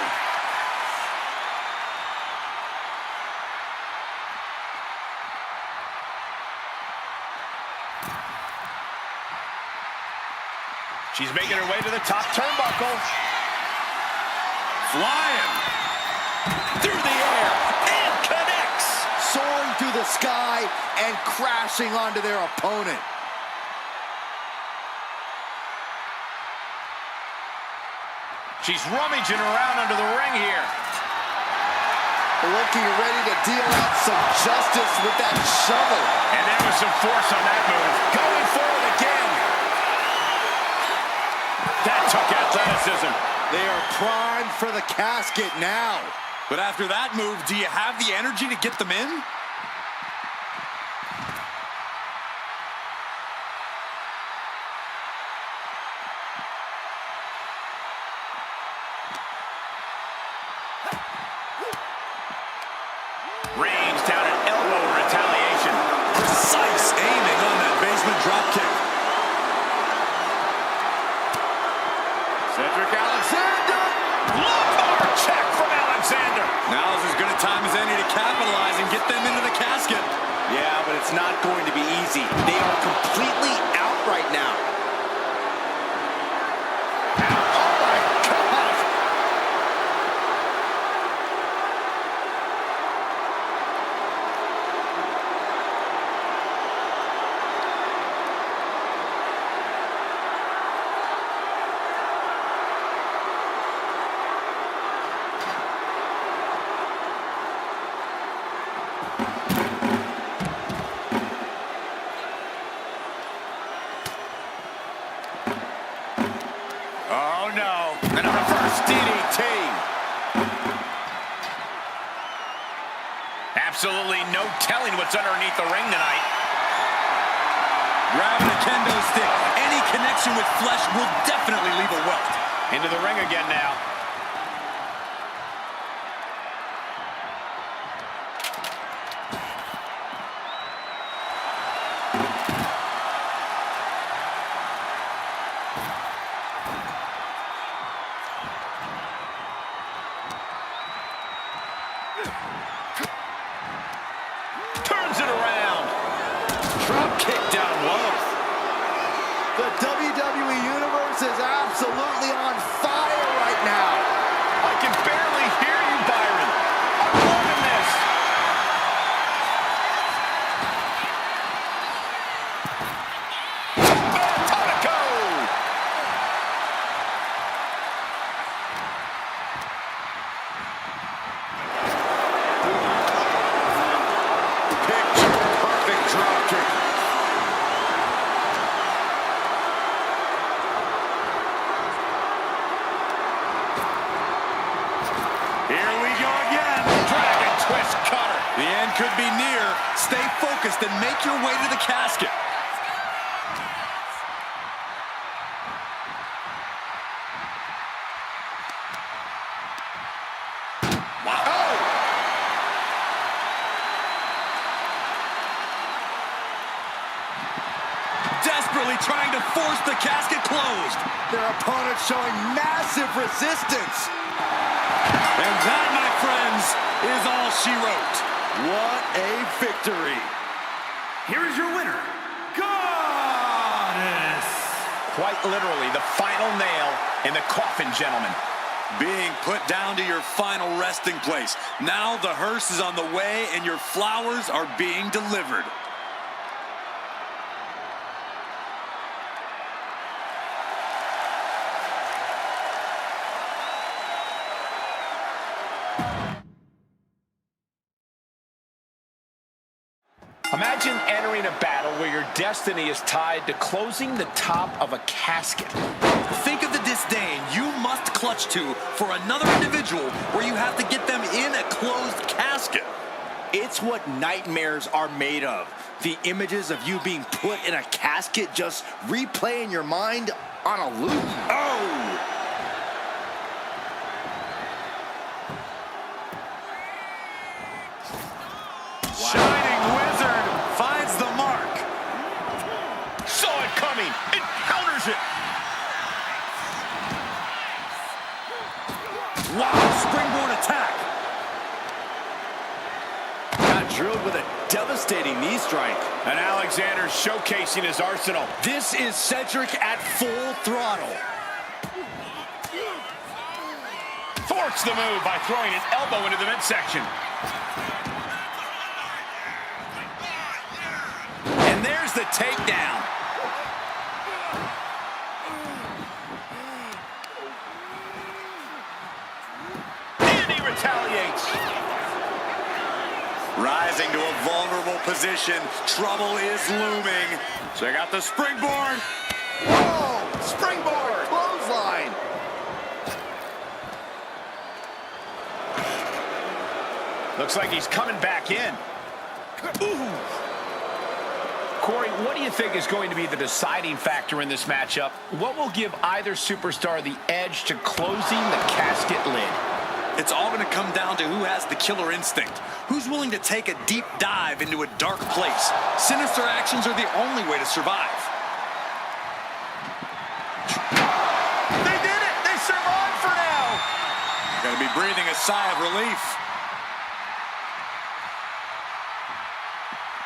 She's making her way to the top turnbuckle. Flying. Through the air. And connects. Soaring through the sky and crashing onto their opponent. She's rummaging around under the ring here. Looking ready to deal out some justice with that shovel. And there was some force on that move. Going for it again. That took athleticism. They are primed for the casket now. But after that move, do you have the energy to get them in? Range down an elbow in retaliation. Precise aiming on that basement dropkick. Cedric Alexander. Look, hard check from Alexander. Now's as good a time as any to capitalize and get them into the casket. Yeah, but it's not going to be easy. They are completely out right now. Oh my God! Oh no. And a reverse DDT. Absolutely no telling what's underneath the ring tonight. Grabbing a kendo stick. Any connection connection with flesh will definitely leave a welt. Into the ring again now. Turns it around. Drop kick down low. The WWE Universe is absolutely on fire right now. I can barely hear you, Byron. I'm loving this. Atomico! Picture perfect drop kick. Here we go again. Dragon twist cutter. The end could be near. Stay focused and make your way to the casket. Desperately trying to force the casket closed. Their opponent showing massive resistance. And that, my friends, is all she wrote. What a victory. Here is your winner, Goddess. Quite literally, the final nail in the coffin, gentlemen. Being put down to your final resting place. Now the hearse is on the way and your flowers are being delivered. Imagine entering a battle where your destiny is tied to closing the top of a casket. Think of the disdain you must clutch to for another individual where you have to get them in a closed casket. It's what nightmares are made of. The images of you being put in a casket just replay in your mind on a loop. Oh! Shining Wizard finds the mark. Saw it coming. It counters it. Wow, springboard attack. Got drilled with a devastating knee strike. And Alexander showcasing his arsenal. This is Cedric at full throttle. Thwarts the move by throwing an elbow into the midsection. And there's the takedown. And he retaliates. Rising to a vulnerable position, trouble is looming. Check out the springboard. Whoa! Springboard! Clothesline! Looks like he's coming back in. Ooh. Corey, what do you think is going to be the deciding factor in this matchup? What will give either superstar the edge to closing the casket lid? It's all going to come down to who has the killer instinct. Who's willing to take a deep dive into a dark place. Sinister actions are the only way to survive. They did it! They survived for now! Gotta be breathing a sigh of relief.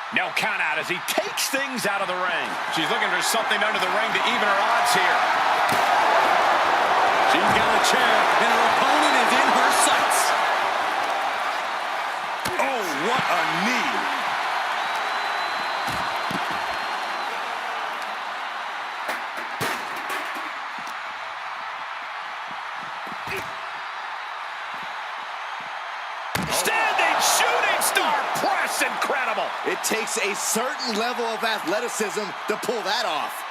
No count out as he takes things out of the ring. She's looking for something under the ring to even her odds here. She's got a chair, and her opponent is in her sights. Oh, what a knee. Standing shooting star press, incredible. It takes a certain level of athleticism to pull that off.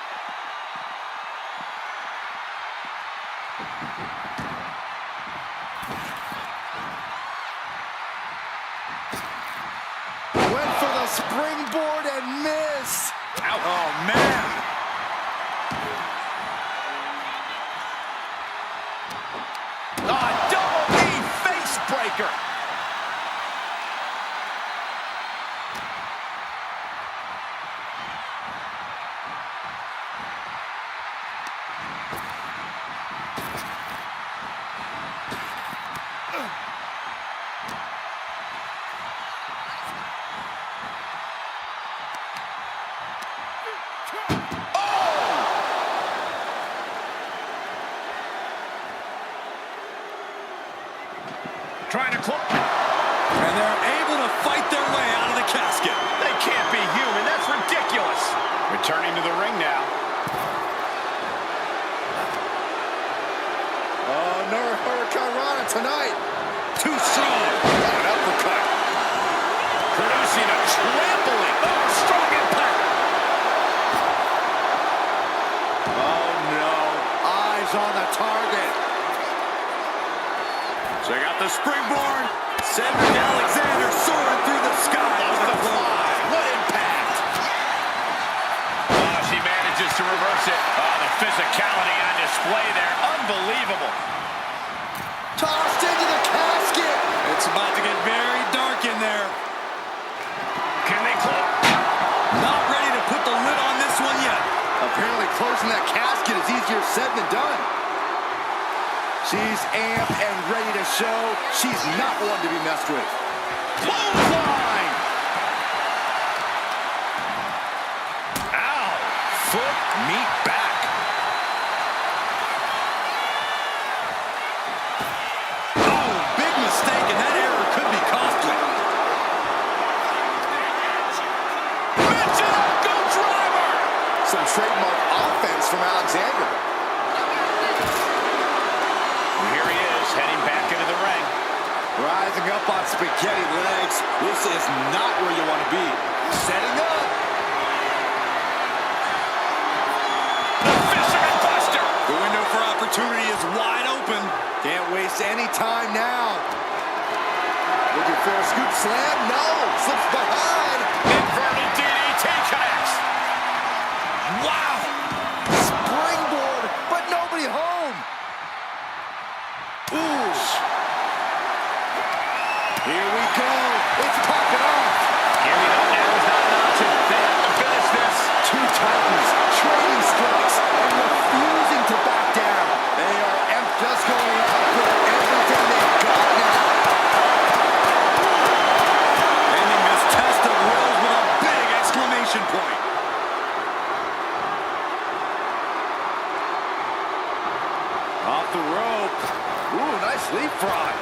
Went for the springboard and missed. Oh, man. Trying to close. And they're able to fight their way out of the casket. They can't be human. That's ridiculous. Returning to the ring now. Oh, no Hurricane Rana tonight. Too strong. What an uppercut. Producing a trampling. Oh, strong impact. Oh, no. Eyes on the target. Check out the springboard. Cedric Alexander soaring through the sky. Off the fly. What impact. Oh, she manages to reverse it. Oh, the physicality on display there. Unbelievable. Tossed into the casket. It's about to get very dark in there. Can they close? Not ready to put the lid on this one yet. Apparently closing that casket is easier said than done. She's amped and ready to show she's not one to be messed with. Clothesline! Ow. Foot, meat, back. Oh, big mistake, and that error could be costly. Go driver. Some trademark offense from Alexander. Here he is, heading back into the ring. Rising up on spaghetti legs. This is not where you want to be. Setting up. The Fisherman Buster. The window for opportunity is wide open. Can't waste any time now. Looking for a scoop slam. No. Slips behind. Inverted DDT connects. Wow. Springboard, but nobody home. Ooh. Here we go. It's popping off. Giving up now is not an option. They have to finish this. Two Titans trading strikes and refusing to back down. They are just going after everything they've got now. Ending this test of wills with a big exclamation point. Off the rope. Ooh, nice leapfrog.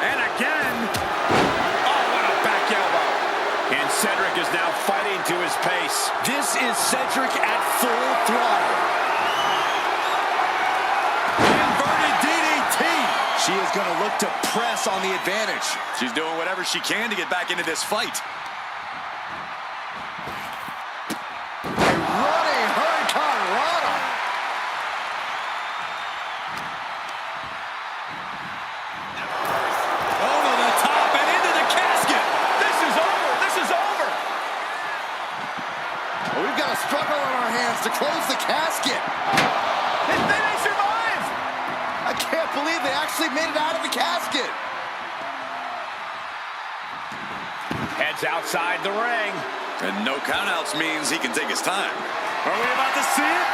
And again. Oh, what a back elbow. And Cedric is now fighting to his pace. This is Cedric at full throttle. Inverted DDT. She is going to look to press on the advantage. She's doing whatever she can to get back into this fight. A running Hurricane Rana. Over the top and into the casket. This is over. This is over. Well, we've got a struggle on our hands to close the casket. And then they survive. I can't believe they actually made it out of the casket. Heads outside the ring. And no countouts means he can take his time. Are we about to see it?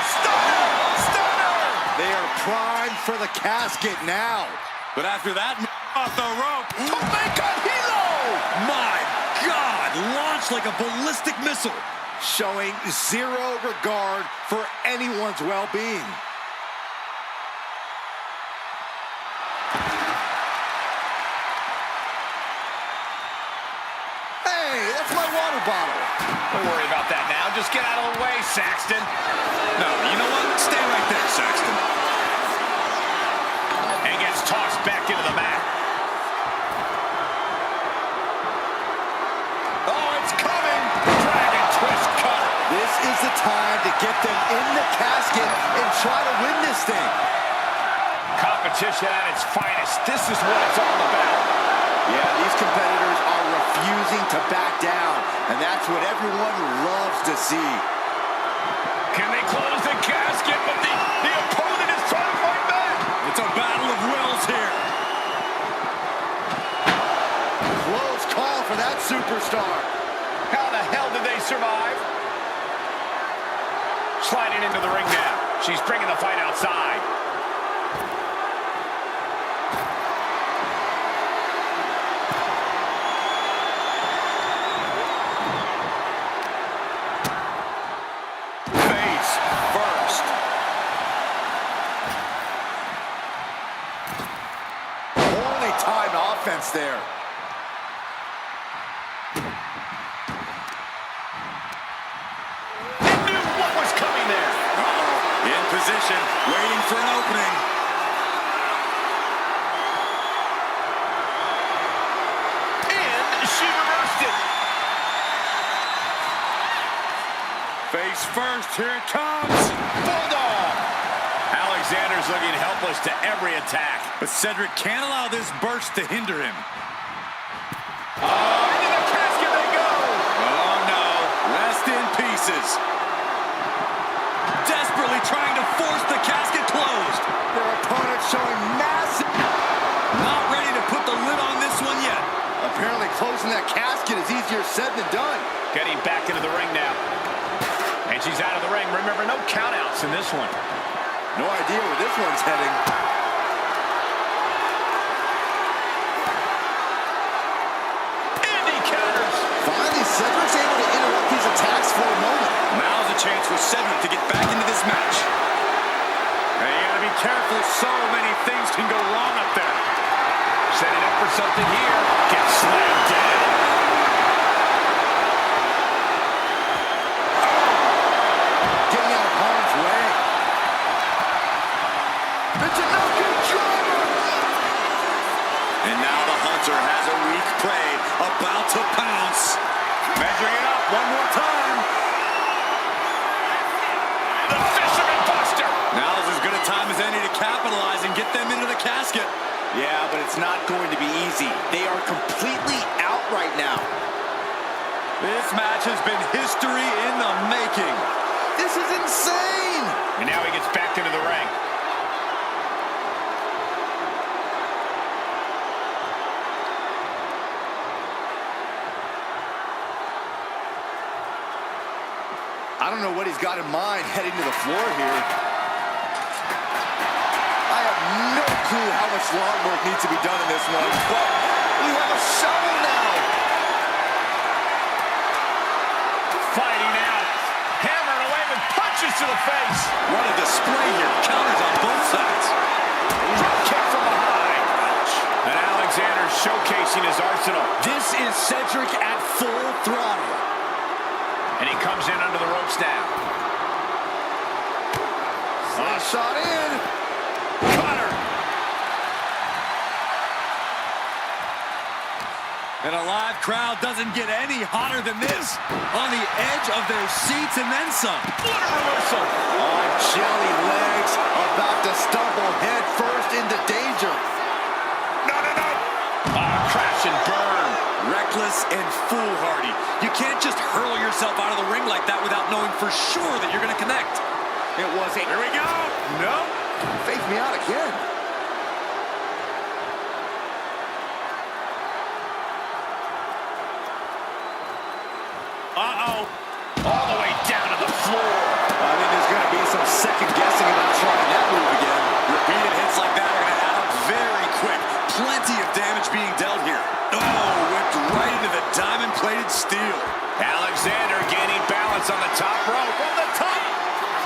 Stunner! Stunner! They are primed for the casket now. But after that, off the rope. Tomeka Hilo! My God, launched like a ballistic missile. Showing zero regard for anyone's well-being. Hey, that's my water bottle. Don't worry about that now. Just get out of the way, Saxton. No, you know what? Stay right there, Saxton. And gets tossed back into the mat. Oh, it's coming. Dragon twist cutter. This is the time to get them in the casket and try to win this thing. Competition at its finest. This is what it's all about. Yeah, these competitors are refusing to back down, and that's what everyone loves to see. Can they close the casket? But the opponent is trying to fight back. It's a battle of wills here. Close call for that superstar. How the hell did they survive? Sliding into the ring now. She's bringing the fight outside. offense there. He knew what was coming there. In position, waiting for an opening. And she reversed it. Face first, here it comes. Bulldog. Alexander's looking helpless to every attack. But Cedric can't allow this burst to hinder him. Into the casket they go. Oh no, rest in pieces. Desperately trying to force the casket closed. Their opponent showing massive... Not ready to put the lid on this one yet. Apparently closing that casket is easier said than done. Getting back into the ring now. And she's out of the ring. Remember, no countouts in this one. No idea where this one's heading. And he counters. Finally, Cedric's able to interrupt these attacks for a moment. Now's a chance for Cedric to get back into this match. And you gotta be careful. So many things can go wrong up there. Setting up for something here. Gets slammed down. Getting out of harm's way. It's a no-good driver. And now the Hunter has a weak prey about to pounce. Measuring it up one more time. The Fisherman Buster. Now's as good a time as any to capitalize and get them into the casket. Yeah, but it's not going to be easy. They are completely out right now. This match has been history in the making. This is insane. And now he gets back into the ring. I don't know what he's got in mind heading to the floor here. I have no clue how much lawn work needs to be done in this one, but we have a shovel now. Fighting out. Hammering away with punches to the face. What a display here. Counters on both sides. Drop kick from behind. Ouch. And Alexander showcasing his arsenal. This is Cedric at full throttle. And he comes in under the ropes now. Shot in. Cutter. And a live crowd doesn't get any hotter than this. On the edge of their seats and then some. What a reversal. On jelly legs, about to stumble head first into danger. No. Crash and burn. Reckless and foolhardy. You can't just hurl yourself out of the ring like that without knowing for sure that you're going to connect. It was a... Here we go. No. Fake me out again. Uh-oh. All the way down to the floor. I think there's going to be some second guessing about trying that move again. Repeated hits like that are going to add up very quick. Plenty of damage being dealt here. Oh, whipped right into the diamond-plated steel. Alexander gaining balance on the top rope. From the top.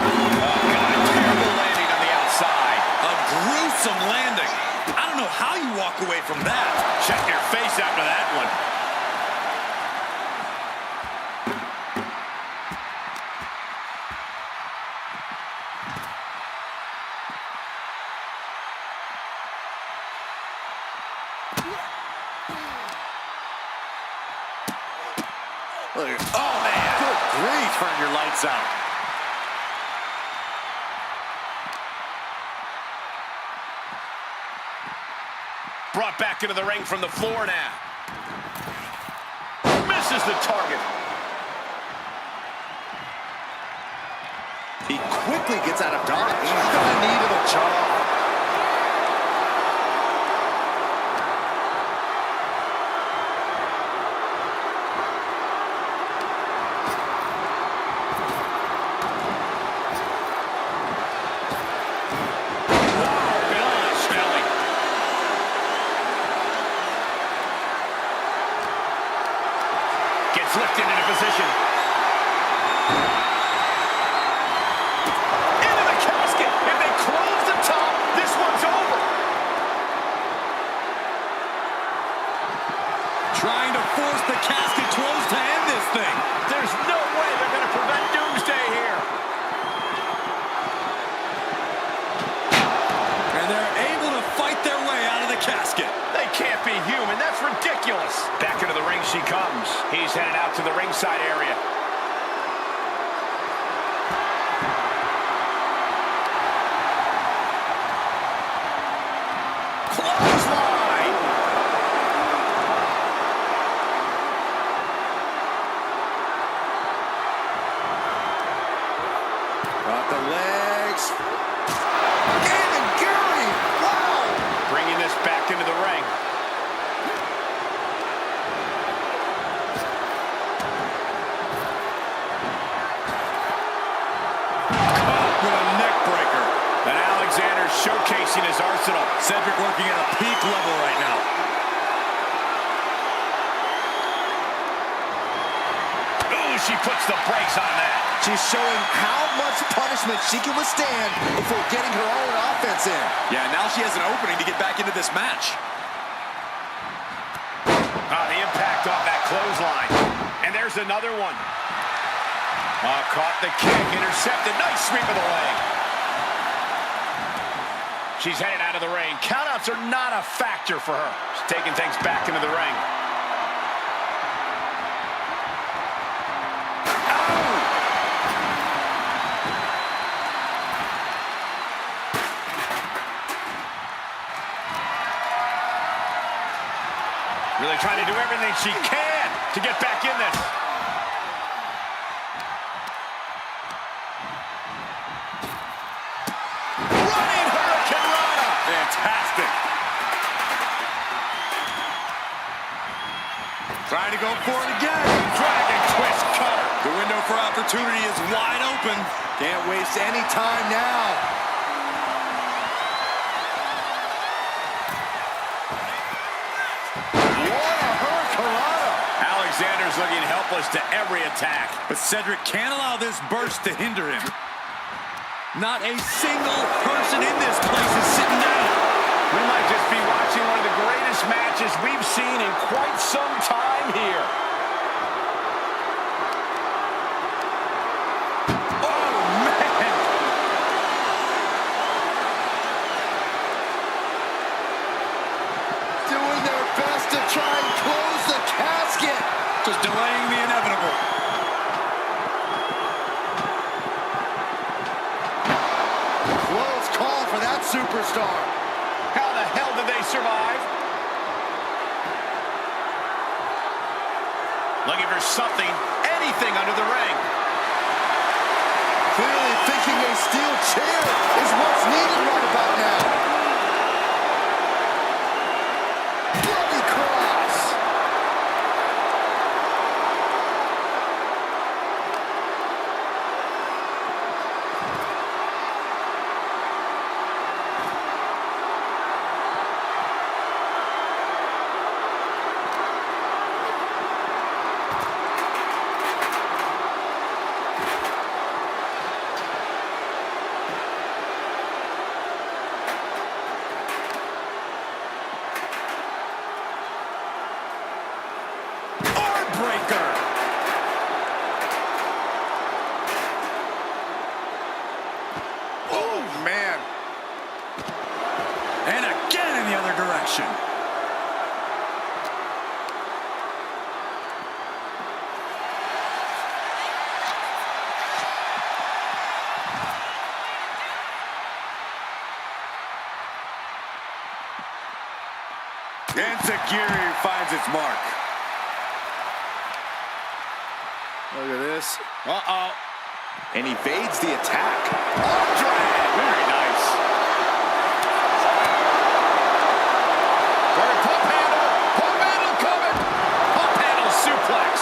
Oh, God. Terrible landing on the outside. A gruesome landing. I don't know how you walk away from that. Check your face after that one. Oh, man. Good grief. Turn your lights out. Brought back into the ring from the floor now. Misses the target. He quickly gets out of dodge. The knee to the jaw. Lifted into position. Into the casket, and they close the top. out to the ringside area. Clothesline! Got the legs. And Gary! Wow! Bringing this back into the ring. Caught with a neck breaker. And Alexander showcasing his arsenal. Cedric working at a peak level right now. Ooh, she puts the brakes on that. She's showing how much punishment she can withstand before getting her own offense in. Yeah, now she has an opening to get back into this match. The impact off that clothesline. And there's another one. Caught the kick, intercepted. Nice sweep of the leg. She's headed out of the ring. Countouts are not a factor for her. She's taking things back into the ring. Really trying to do everything she can to get back in this. Running Hurricane Rana. Fantastic. Trying to go for it again. Dragon twist cutter. The window for opportunity is wide open. Can't waste any time now. Alexander's looking helpless to every attack. But Cedric can't allow this burst to hinder him. Not a single person in this place is sitting down. We might just be watching one of the greatest matches we've seen in quite some time here. Oh, man. Doing their best to try and close the casket. Just delaying the inevitable. Close call for that superstar. How the hell did they survive? Looking for something, anything under the ring. Clearly thinking a steel chair is what's needed right about now. Bloody cross. Breaker. Oh, man. And again in the other direction. And Sagiri finds its mark. Look at this. Uh-oh. And evades the attack. Very nice. Pump handle coming. Pump handle suplex.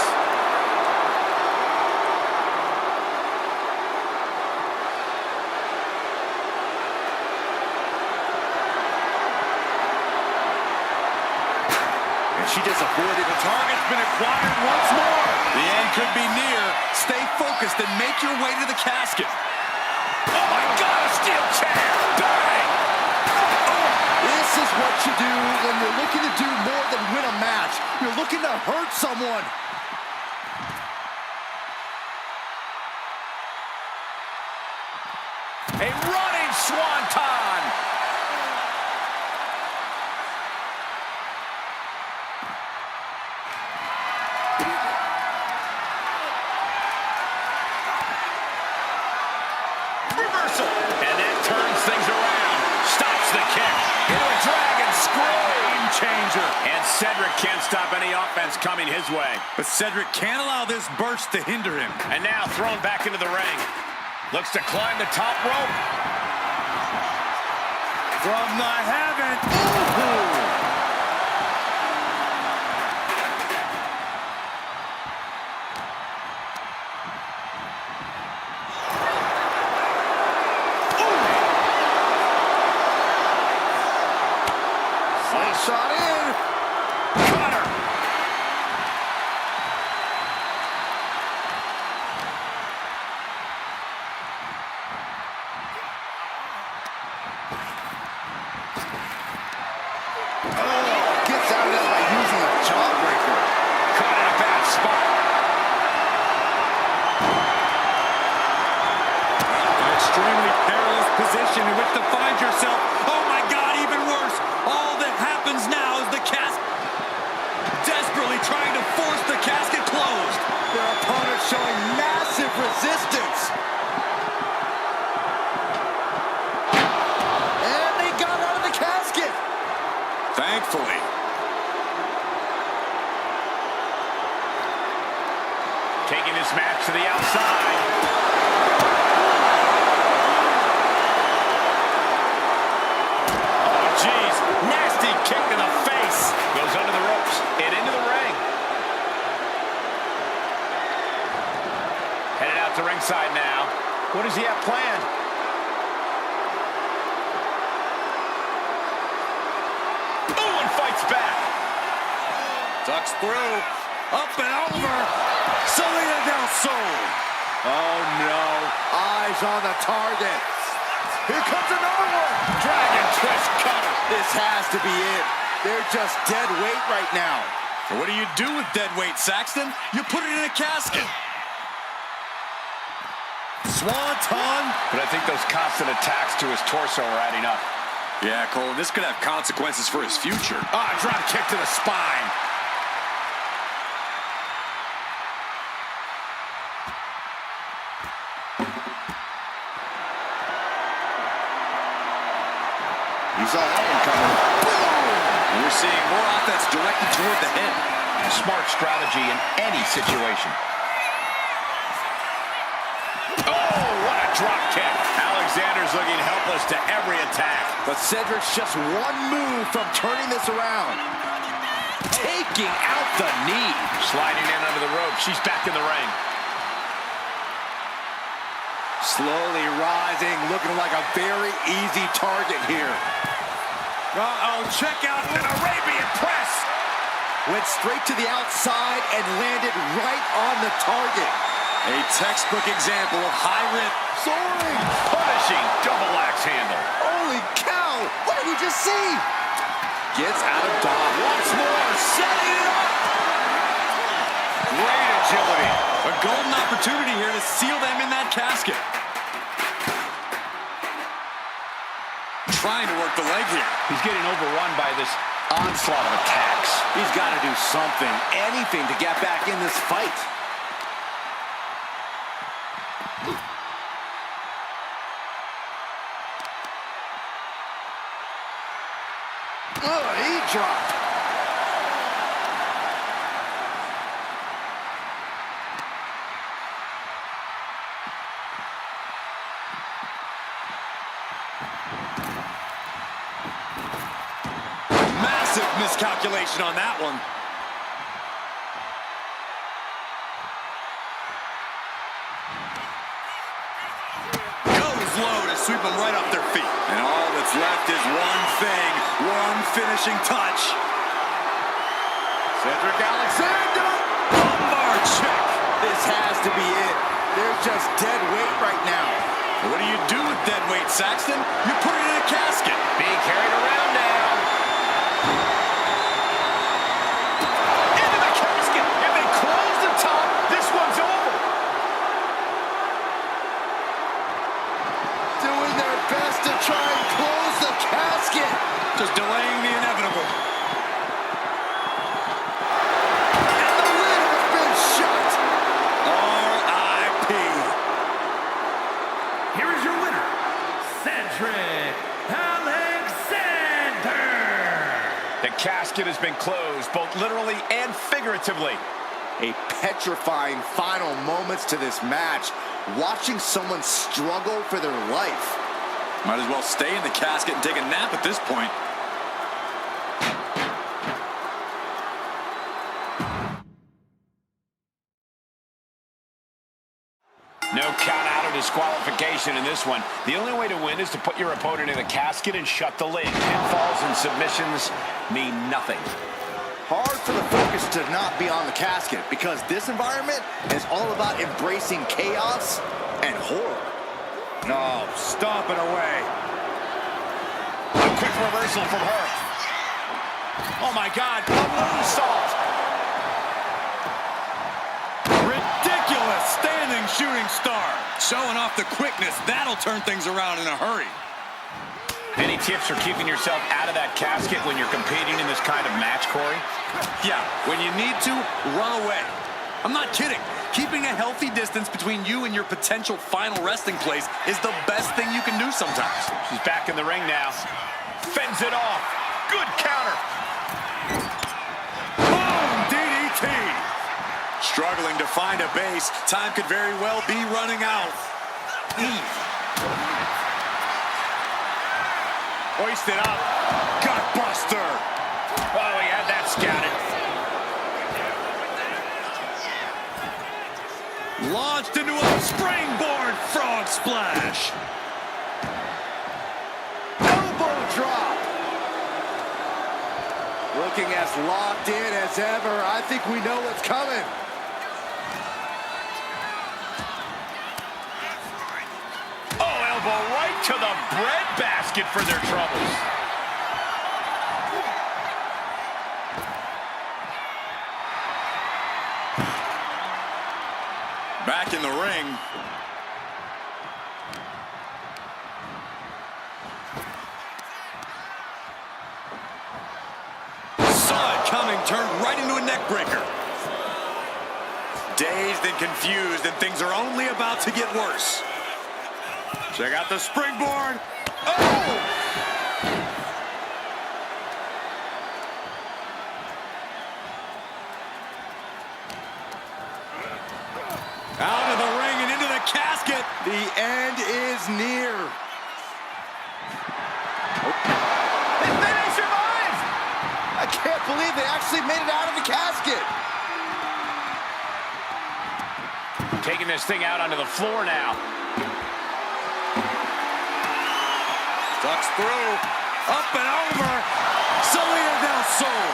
And she just avoided The target's been acquired once more. The end could be near. Stay focused and make your way to the casket. Oh my God, a steel chair. Bang. This is what you do when you're looking to do more than win a match. You're looking to hurt someone. A running swanton. reversal. And that turns things around. Stops the kick. Into a dragon screw. Game changer. And Cedric can't stop any offense coming his way. But Cedric can't allow this burst to hinder him. And now thrown back into the ring. Looks to climb the top rope. From the heavens. Ooh. Shot in. Cutter. Gets out of that by using a jawbreaker. Caught in a bad spot. An extremely perilous position in which to find yourself. Oh my God, even worse. All that happens now is the casket desperately trying to force the casket closed. Their opponent showing massive resistance. And they got out of the casket. Thankfully. Taking this match to the outside. Oh, jeez. Nasty kick to the face. Goes under the ropes and into the ring. Headed out to ringside now. What does he have planned? Oh, and fights back. Ducks through. Up and over. Salida del Sol. Oh no. Eyes on the target. Here comes another one. Dragon twist cutter. This has to be it. They're just dead weight right now. What do you do with dead weight, Saxton? You put it in a casket. Swanton. But I think those constant attacks to his torso are adding up. Yeah, Cole, this could have consequences for his future. Ah, drop kick to the spine. You saw that one coming. And we're seeing more offense directed toward the head. Smart strategy in any situation. Oh, what a drop kick. Alexander's looking helpless to every attack. But Cedric's just one move from turning this around. Taking out the knee. Sliding in under the rope. She's back in the ring. Slowly rising, looking like a very easy target here. Uh-oh, check out An Arabian press. Went straight to the outside and landed right on the target. a textbook example of high rip. Soaring. Punishing double axe handle. Holy cow. What did we just see? Gets out of dodge. Once more. Setting it up. Great agility. A golden opportunity here to seal them in that casket. Trying to work the leg here. He's getting overrun by this onslaught of attacks. He's got to do something, anything to get back in this fight. He dropped. Massive miscalculation on that one. Goes low to sweep them right off their feet. And all that's left is one thing, one finishing touch. Cedric Alexander. Lumbar check. This has to be it. They're just dead weight right now. What do you do with dead weight, Saxton? You put it in a casket. Being carried around now. Into the casket. If they close the top, this one's over. Doing their best to try and close the casket. Just delaying the inevitable. And the lid has been shut. R.I.P. Here is your winner, Cedric Alexander. The casket has been closed, both literally and figuratively. A petrifying final moments to this match. Watching someone struggle for their life. Might as well stay in the casket and take a nap at this point. No count out or disqualification in this one. The only way to win is to put your opponent in the casket and shut the lid. Pinfalls and submissions mean nothing. Hard for the focus to not be on the casket because this environment is all about embracing chaos and horror. No, stomping away. A quick reversal from her. Oh my God, a moonsault. Ridiculous standing shooting star. Showing off the quickness. That'll turn things around in a hurry. Any tips for keeping yourself out of that casket when you're competing in this kind of match, Corey? Yeah, when you need to, run away. I'm not kidding. Keeping a healthy distance between you and your potential final resting place is the best thing you can do sometimes. She's back in the ring now. Fends it off. Good counter. Boom! DDT! Struggling to find a base. Time could very well be running out. Hoisted up. Gutbuster! Oh, he had that scouted. Launched into a springboard frog splash. Elbow drop. Looking as locked in as ever. I think we know what's coming. Oh, elbow right to the breadbasket for their troubles. Back in the ring. Saw it coming, turned right into a neck breaker. Dazed and confused, and things are only about to get worse. Check out the springboard. Oh! Out of the ring and into the casket. The end is near. They may survive. I can't believe they actually made it out of the casket. Taking this thing out onto the floor now. Ducks through. Up and over. Salida del Sol.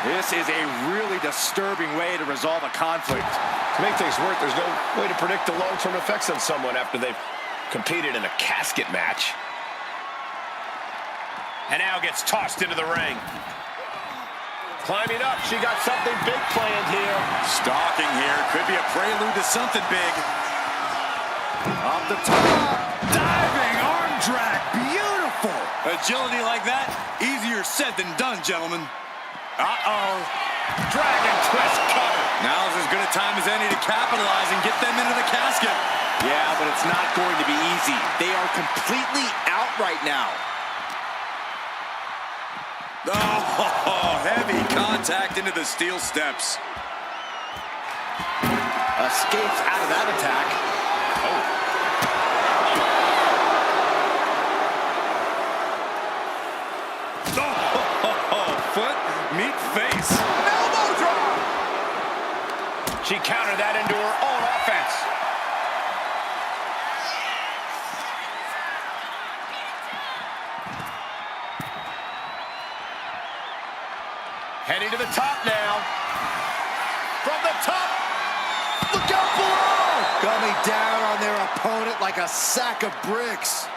This is a really disturbing way to resolve a conflict. To make things work, there's no way to predict the long-term effects on someone after they've competed in a casket match. And now gets tossed into the ring. Climbing up, she got something big planned here. Stalking here. Could be a prelude to something big. Off the top. Diving arm drag. Beautiful. Agility like that, easier said than done, gentlemen. Uh-oh. Dragon twist cover. Now's as good a time as any to capitalize and get them into the casket. Yeah, but it's not going to be easy. They are completely out right now. Oh, heavy contact into the steel steps. Escapes out of that attack. Oh, foot, meet face. Elbow drop. She countered that into her own offense. Heading to the top now. From the top. Look out below. Coming down on their opponent like a sack of bricks.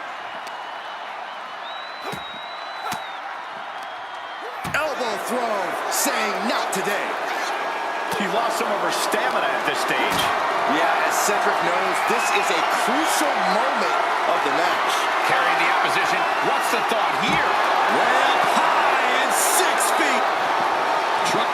Elbow throw, saying not today. She lost some of her stamina at this stage. Yeah, as Cedric knows, this is a crucial moment of the match. Carrying the opposition. What's the thought here? Way up high and 6 feet. Truck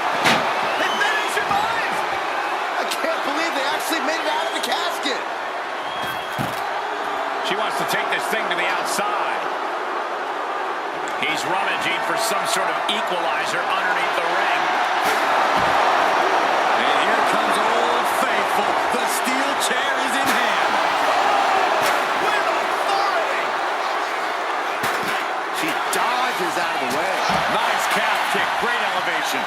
rummaging for some sort of equalizer underneath the ring. And here comes Old Faithful. The steel chair is in hand. With authority! She dodges out of the way. Nice calf kick. Great elevation.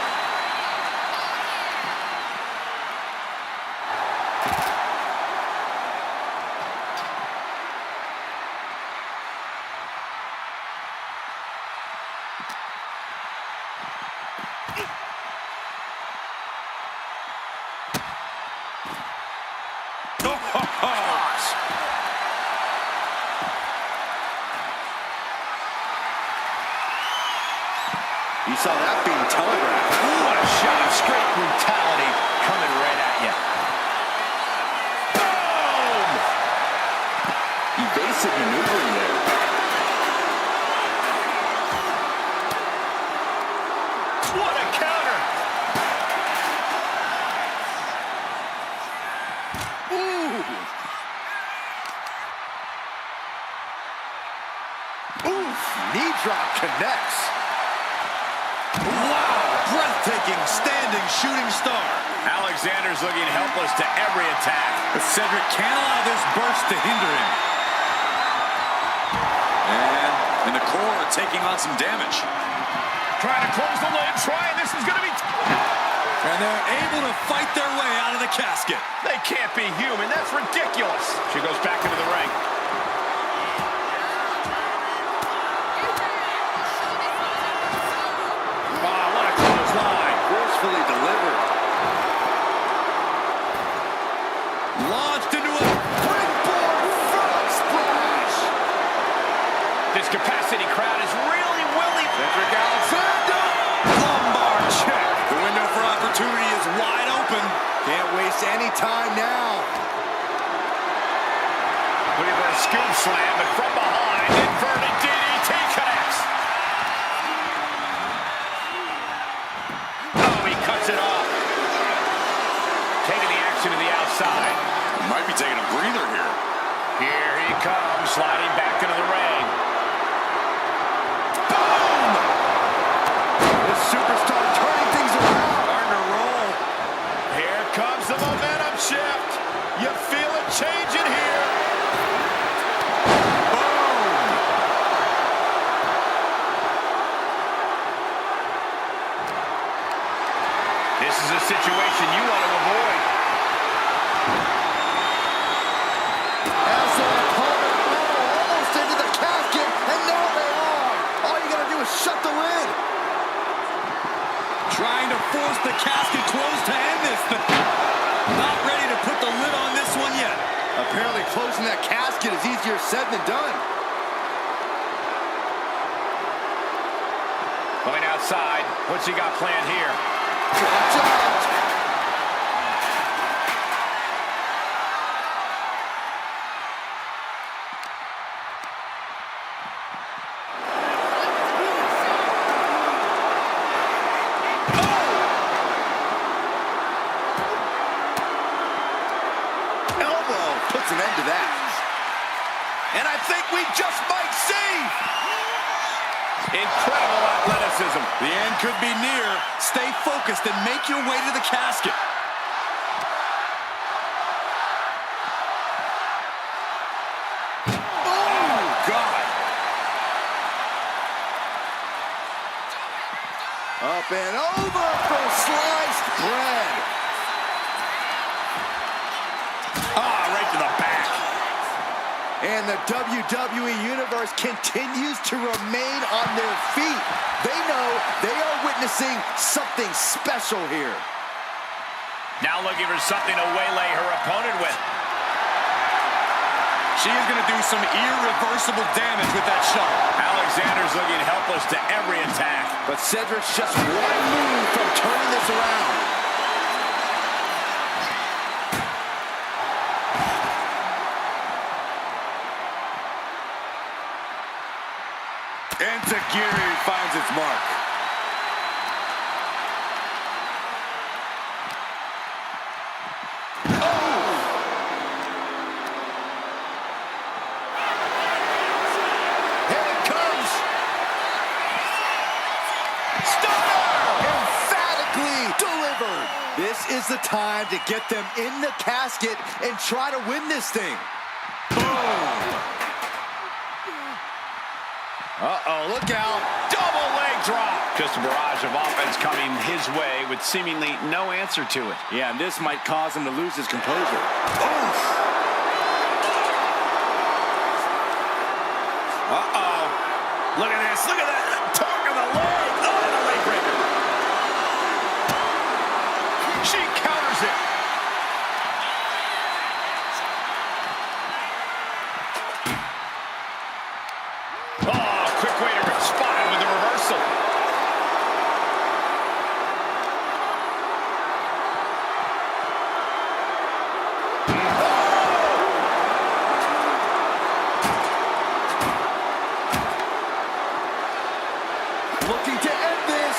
You saw that being telegraphed. Ooh, what a shot of straight brutality coming right at you. Boom! Evasive maneuvering there. What a counter! Oof! Knee drop connects. Wow! Breathtaking standing shooting star. Alexander's looking helpless to every attack. But Cedric can't allow this burst to hinder him. And in the core, taking on some damage. Trying to close the lid, this is going to be... And they're able to fight their way out of the casket. They can't be human, that's ridiculous. She goes back into the ring. Forcefully delivered. Launched into a Springboard frog splash. This capacity crowd is really willing. Cedric Alexander. lumbar check. The window for opportunity is wide open. Can't waste any time now. Looking for a scoop slam, but from behind, inverted DDT connects. Oh, he cuts it off. Taking the action to the outside. Might be taking a breather here. Here he comes, sliding back into the ring. Boom! This superstar turning things around. Starting to roll. Here comes the momentum shift. You feel it changing here. Boom! This is a situation you want to avoid. As their opponent almost into the casket, and now they are. All you gotta do is shut the lid. Trying to force the casket closed to end this thing. Not ready to put the lid on this one yet. Apparently closing that casket is easier said than done. Going outside. What's he got planned here? Watch out. Elbow puts an end to that. And I think we just might see. Incredible athleticism. The end could be near. Stay focused and make your way to the casket. Oh, God. Up and over for sliced bread. Right to the back. And the WWE Universe continues to remain on their feet. They know they are witnessing something special here. Now looking for something to waylay her opponent with. She is going to do some irreversible damage with that shot. Alexander's looking helpless to every attack. But Cedric's just one move from turning this around. And Tajiri finds its mark. Here it comes. Stunner! Emphatically delivered. This is the time to get them in the casket and try to win this thing. Boom. Uh-oh, look out. Double leg drop. Just a barrage of offense coming his way with seemingly no answer to it. Yeah, and this might cause him to lose his composure. Oof. Uh-oh. Look at this. Look at that. Torque of the leg. Oh, and a leg breaker. She counters it. Oh, quick way to respond with the reversal. Looking to end this.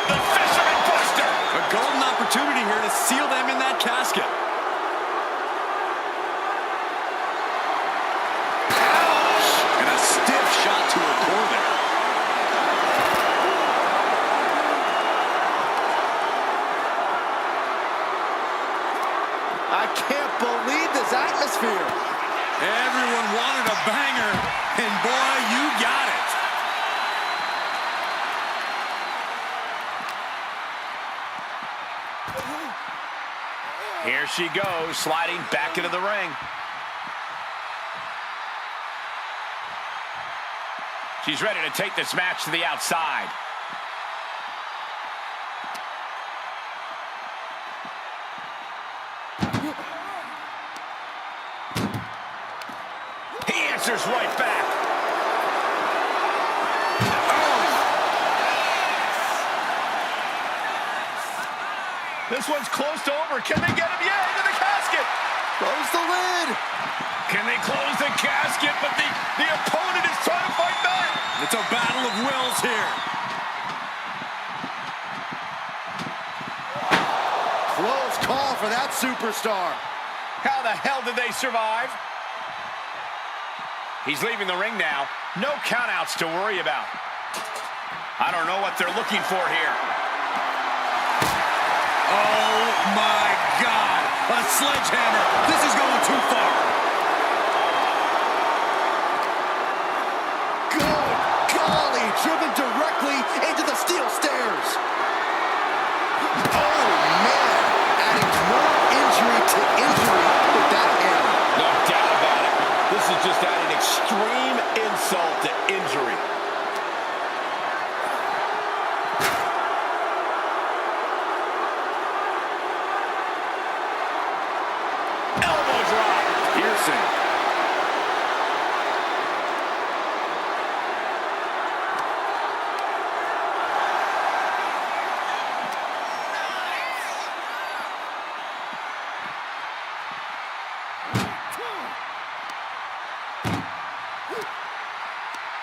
The Fisherman Buster. A golden opportunity here to seal them in that casket. And a stiff shot to her core there. I can't believe this atmosphere. Everyone wanted a banger, and boy, you got it. Here she goes, sliding back into the ring. She's ready to take this match to the outside. He answers right back. This one's close to over. Can they get him? Yeah, into the casket. Close the lid. Can they close the casket? But the opponent is trying to fight back. It's a battle of wills here. Close call for that superstar. How the hell did they survive? He's leaving the ring now. No countouts to worry about. I don't know what they're looking for here. Oh, my God. A sledgehammer. This is going too far. Good golly, driven directly into the steel stairs. Oh, man. Adding more injury to injury with that hammer. No doubt about it. This is just adding extreme insult to injury. Elbow drop. Piercing.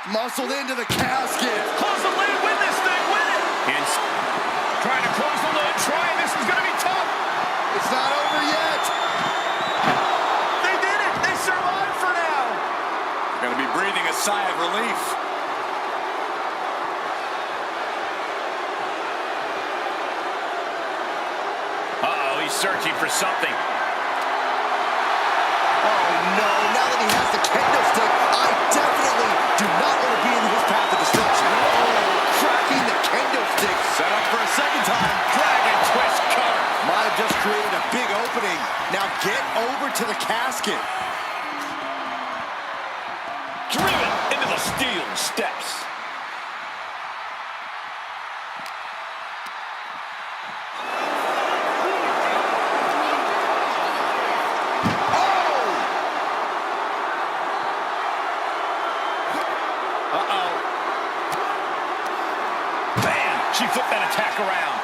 Muscled into the casket. Close the lid, win this thing, win it! And trying to close the lid, this is gonna be tough. It's not over yet. They did it, they survived for now. Gonna be breathing a sigh of relief. Uh-oh, he's searching for something. Oh, no. Now that he has the kendo stick, I definitely do not want to be in his path of destruction. Oh, cracking the kendo stick. Set up for a second time. Dragon twist cover. Might have just created a big opening. Now get over to the casket. Driven into the steel steps. Uh-oh. Bam! She flipped that attack around.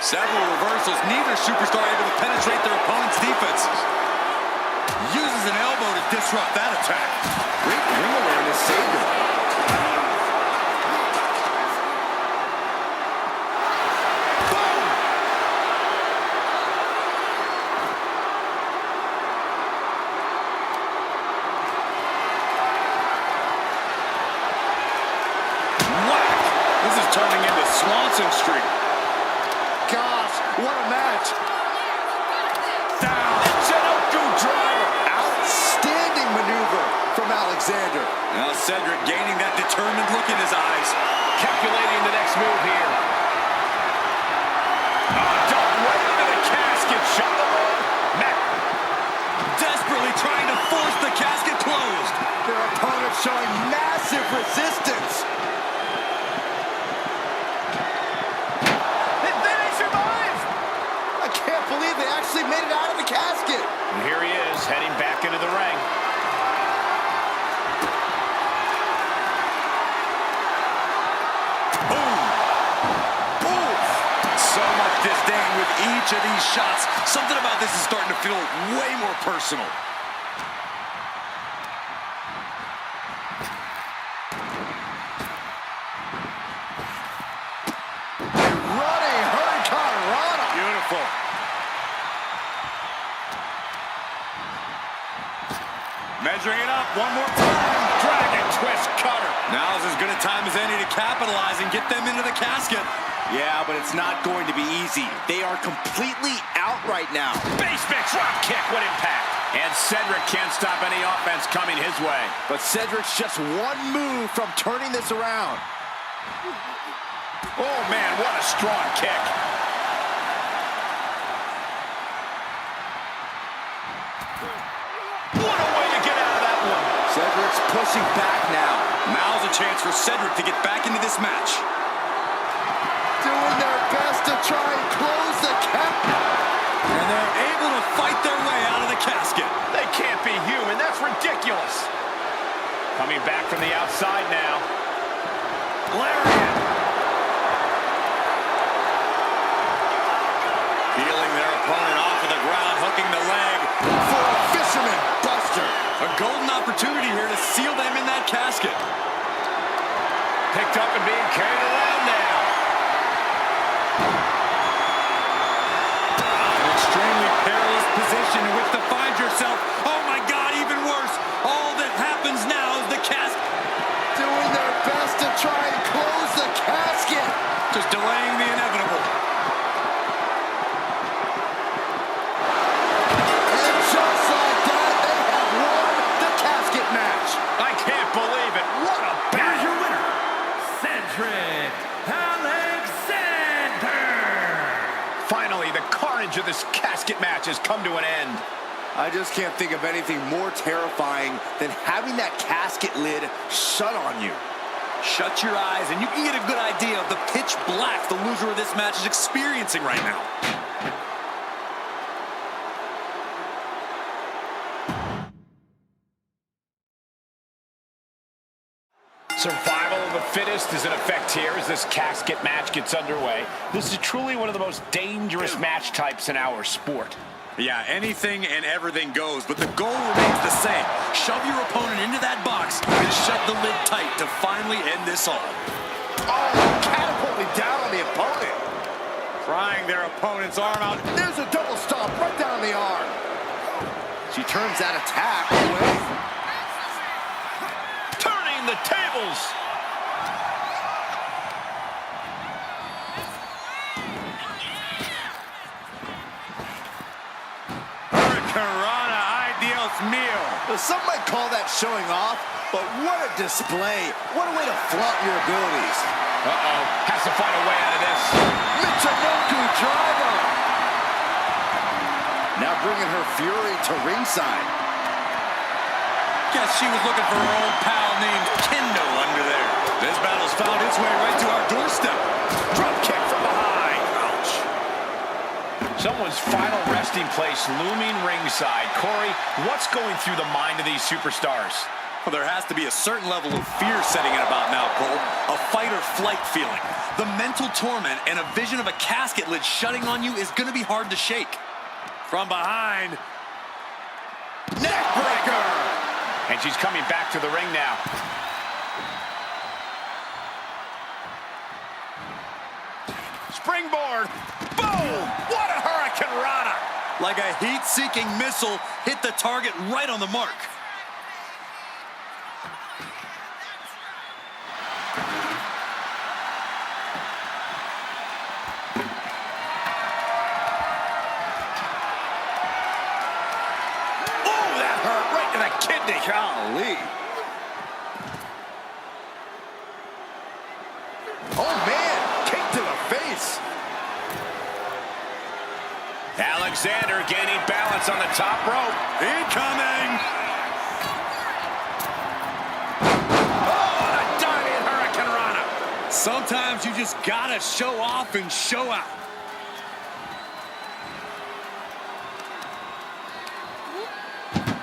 Several reversals. Neither superstar able to penetrate their opponent's defenses. Uses an elbow to disrupt that attack. Great ring awareness saved him. Boom! turning into Swanson Street. Gosh, what a match. Down. Sudoku driver. Outstanding maneuver from Alexander. Now Cedric gaining that determined look in his eyes. Calculating the next move here. Duck right into the casket. Shot the leg. Matt. Desperately trying to force the casket closed. Their opponent showing massive resistance. They survived. I can't believe they actually made it out of the casket. And here he is, heading back into the ring. Boom. Boom. So much disdain with each of these shots. Something about this is starting to feel way more personal. Running Hurricane Rana. Beautiful. Measuring it up one more time. Dragon twist cutter. Now's as good a time as any to capitalize and get them into the casket. Yeah, but it's not going to be easy. They are completely out right now. Basement drop kick. What impact. And Cedric can't stop any offense coming his way. But Cedric's just one move from turning this around. Oh, man, what a strong kick. What a way to get out of that one. Cedric's pushing back now. Now's a chance for Cedric to get back into this match. Doing their best to try and close the cap. And they're able to fight their way out of the casket. They can't be human. That's ridiculous. Coming back from the outside now. Lariat. Peeling their opponent off of the ground, hooking the leg. For a fisherman buster. A golden opportunity here to seal them in that casket. Picked up and being carried around now. An extremely perilous position in which to find yourself. Oh my God, even worse. All that happens now is the casket. Doing their best to try and close the casket. Just delaying the inevitable. And just like that, they have won the casket match. I can't believe it. What a Here's battle. your winner, Cedric Alexander. Finally, the carnage of this casket match has come to an end. I just can't think of anything more terrifying than having that casket lid shut on you. Shut your eyes and you can get a good idea of the pitch black the loser of this match is experiencing right now. Survival of the fittest is in effect here as this casket match gets underway. This is truly one of the most dangerous match types in our sport. Yeah, anything and everything goes, but the goal remains the same. Shove your opponent into that box and shut the lid tight to finally end this all. Oh, catapulting down on the opponent. Prying their opponent's arm out. There's a double stomp right down the arm. She turns that attack away. Turning the tables. Hurricanrana, ideal meal. Some might call that showing off, but what a display. What a way to flaunt your abilities. Uh-oh. Has to find a way out of this. Michinoku driver. Now bringing her fury to ringside. Guess she was looking for her old pal named Kendo under there. This battle's found its way right to our doorstep. Drop kick from behind. Ouch. Someone's final resting place looming ringside. Corey, what's going through the mind of these superstars? Well, there has to be a certain level of fear setting in about now, Cole. A fight or flight feeling. The mental torment and a vision of a casket lid shutting on you is going to be hard to shake. From behind. Neckbreaker. And she's coming back to the ring now. Springboard. Boom! What a Hurricanrana! Like a heat-seeking missile, hit the target right on the mark. Alexander gaining balance on the top rope. Incoming! Oh, and a diving Hurricane Rana. Sometimes you just gotta show off and show out.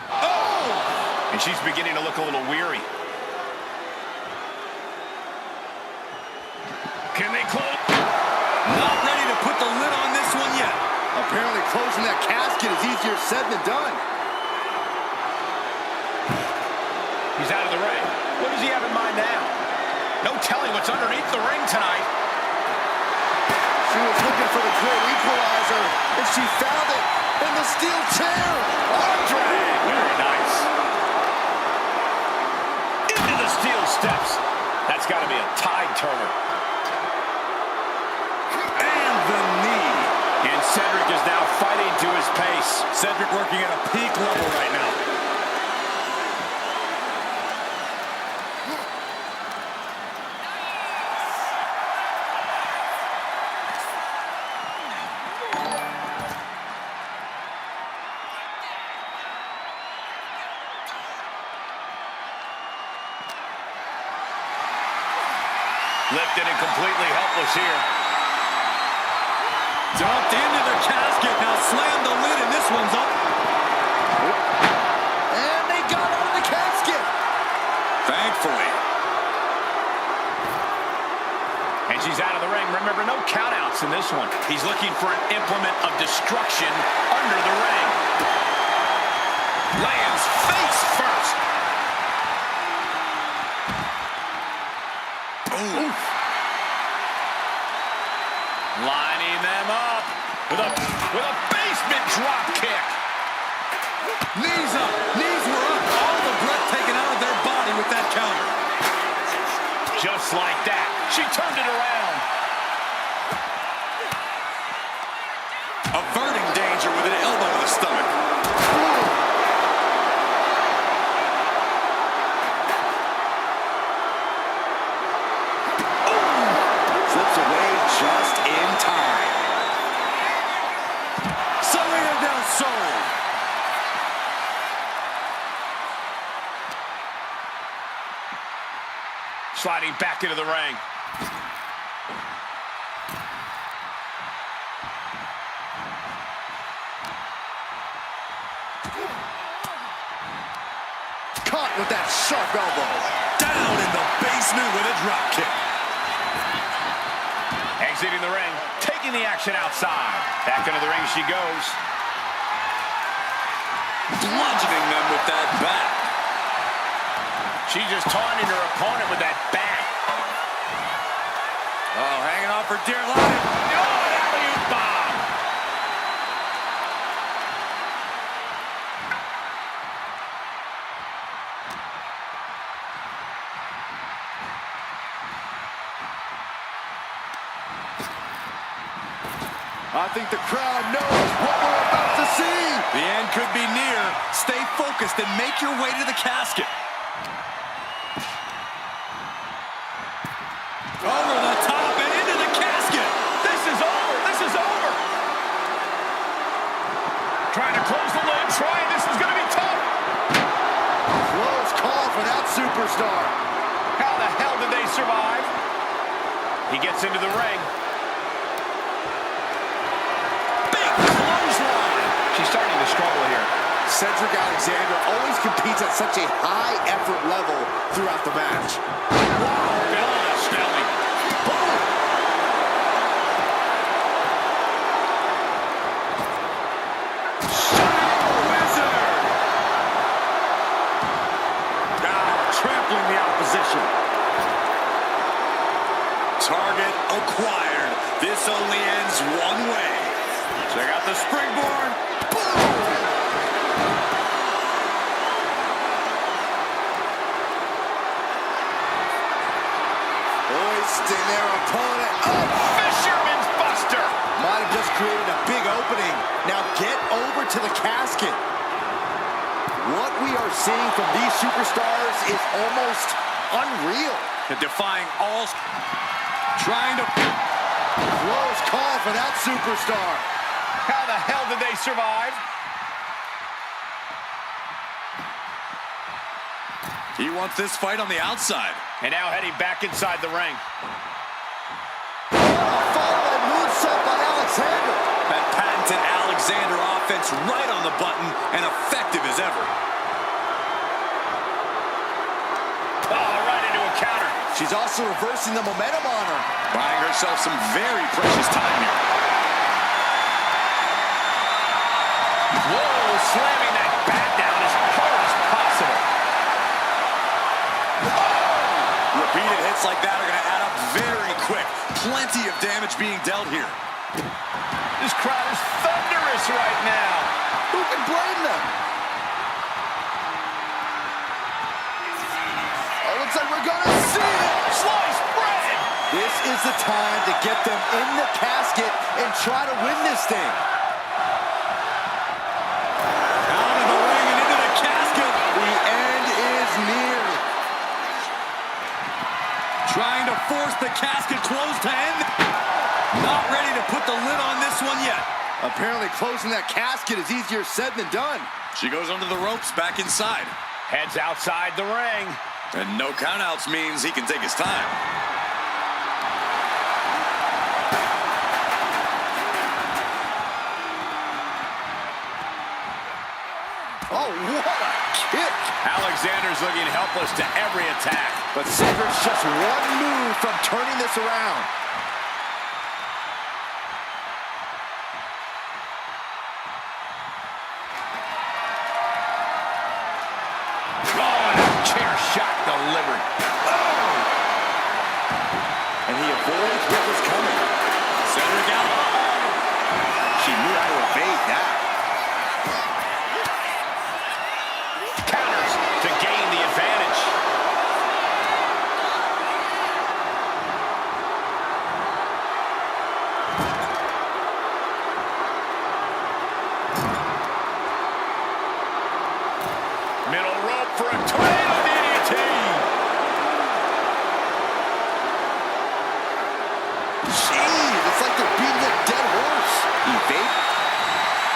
Oh! And she's beginning to look a little weary. Can they close? Not ready to put the lid on this one yet. Apparently closing that casket is easier said than done. He's out of the ring. What does he have in mind now? No telling what's underneath the ring tonight. She was looking for the great equalizer, and she found it in the steel chair. Arm drag. Very nice. Into the steel steps. That's got to be a tide turner. And the knee. And Cedric is now fighting to his pace. Cedric working at a peak level right now. Lifted and completely helpless here. Dumped into the casket. Now slam the lid, and this one's up. And they got out of the casket. Thankfully. And she's out of the ring. Remember, no countouts in this one. He's looking for an implement of destruction under the ring. Lands face first. Oof. Lining them up with a basement drop kick. Knees up. Knees were up. All the breath taken out of their body with that counter. Just like that, she turned it around. Averting danger with an elbow to the stomach. Slips away just in time. Salida del Sol. Sliding back into the ring. Caught with that sharp elbow. Down in the basement with a drop kick. Exiting the ring, taking the action outside. Back into the ring she goes. Bludgeoning them with that bat. She's just taunting her opponent with that bat. Oh, hanging on for dear life. Oh, an alley-oop bomb. I think the crowd knows what we're about to see. The end could be near. Stay focused and make your way to the casket. Over the top and into the casket. This is over. This is over. Trying to close the lid. Trying. This is going to be tough. Close call for that superstar. How the hell did they survive? He gets into the ring. Big clothesline. She's starting to struggle here. Cedric Alexander always competes at such a high effort level throughout the match. Wow. Bella Snelling. Boom! Wizard. Now trampling the opposition. Target acquired. This only ends one way. Check out the springboard. Boom! Hoisting their opponent up. Fisherman's Buster. Might have just created a big opening. Now get over to the casket. What we are seeing from these superstars is almost unreal. Defying all. Trying to. Close call for that superstar. How the hell did they survive? He wants this fight on the outside. And now heading back inside the ring. Follow moonsault by Alexander. That patented Alexander offense right on the button and effective as ever. Oh, right into a counter. She's also reversing the momentum on her. Buying herself some very precious time here. Whoa, slamming that bat down as hard as possible. Repeated hits like that are going to add up very quick. Plenty of damage being dealt here. This crowd is thunderous right now. Who can blame them? Oh, looks like we're gonna see it. Sliced bread. This is the time to get them in the casket and try to win this thing. Out of the ring and into the casket. The end is near. Trying to force the casket closed to end. Not ready to put the lid on this one yet. Apparently closing that casket is easier said than done. She goes under the ropes back inside. Heads outside the ring. And no countouts means he can take his time. Oh, what a kick. Alexander's looking helpless to every attack. But Saber's just one move from turning this around. Chair shot delivered. Oh! And he avoids what was coming. Cedric out. She knew how to evade that. Counters to gain the advantage. Middle rope for a tornado DDT. Jeez, it's like they're beating a dead horse. Evade.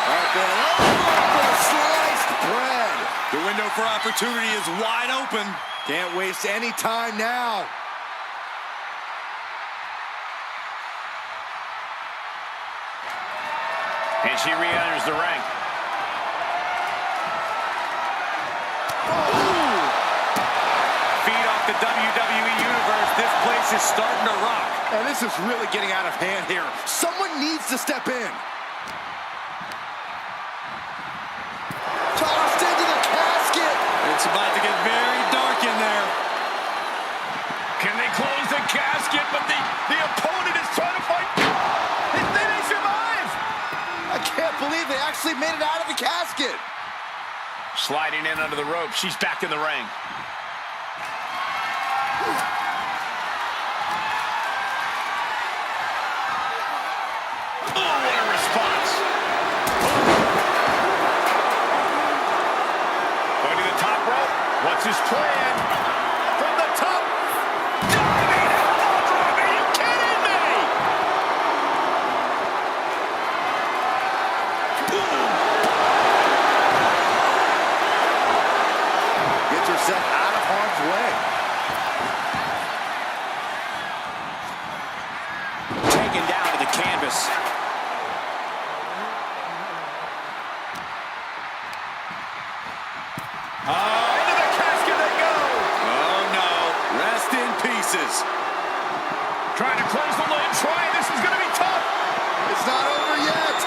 Right there. Oh, sliced bread. The window for opportunity is wide open. Can't waste any time now. And she re-enters the ring. Feed off the WWE Universe. This place is starting to rock. And this is really getting out of hand here. Someone needs to step in. Tossed into the casket. It's about to get very dark in there. Can they close the casket? But the opponent is trying to fight. They survive. I can't believe they actually made it out of the casket. Sliding in under the rope. She's back in the ring. Oh, what a response. Going to the top rope. What's his plan? From the top. Diving elbow drop. Are you kidding me? Gets herself out of harm's way. Taken down to the canvas. Into the casket they go. Oh, no. Rest in pieces. Trying to close the lid. This is going to be tough. It's not over yet.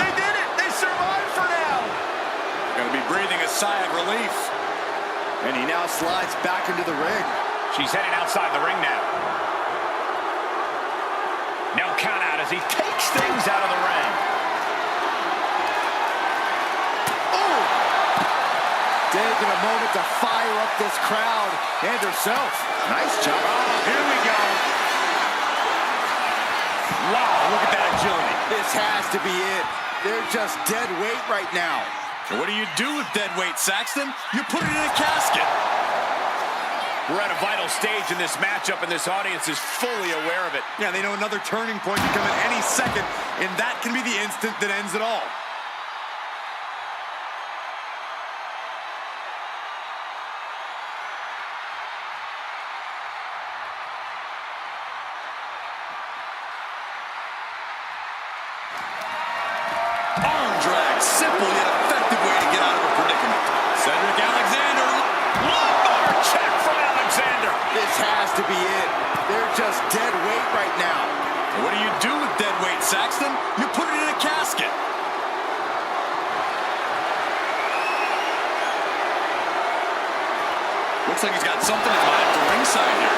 They did it. They survived for now. Gonna be breathing a sigh of relief. And he now slides back into the ring. She's heading outside the ring now. No count out as he takes things out of the ring. Oh! Taking a moment to fire up this crowd and herself. Nice job. Here we go. Wow, look at that agility. This has to be it. They're just dead weight right now. And what do you do with dead weight, Saxton? You put it in a casket. We're at a vital stage in this matchup, and this audience is fully aware of it. Yeah, they know another turning point can come at any second, and that can be the instant that ends it all. Arm drag, simple yet effective way to get out of a predicament. Cedric Alexander. Lumbar check from Alexander. This has to be it. They're just dead weight right now. What do you do with dead weight, Saxton? You put it in a casket. Looks like he's got something in mind for ringside here.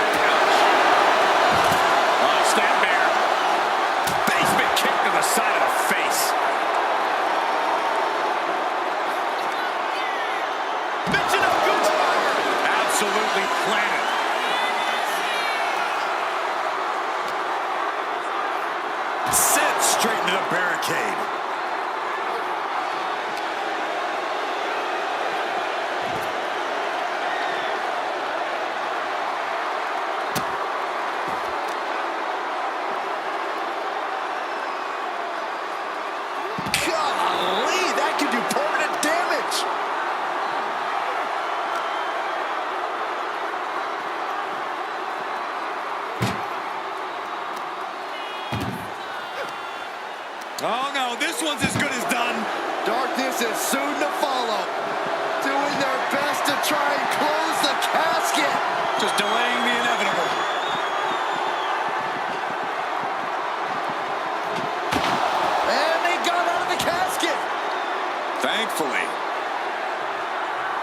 Stand bear. Basement kick to the side of the face. Mention of Gunther. Absolutely planted. Sent straight into the barricade. Golly, that could do permanent damage. Oh no, this one's as good as done. Darkness is soon to follow. Doing their best to try and close the casket. Just delaying the inevitable. And they got out of the casket. Thankfully.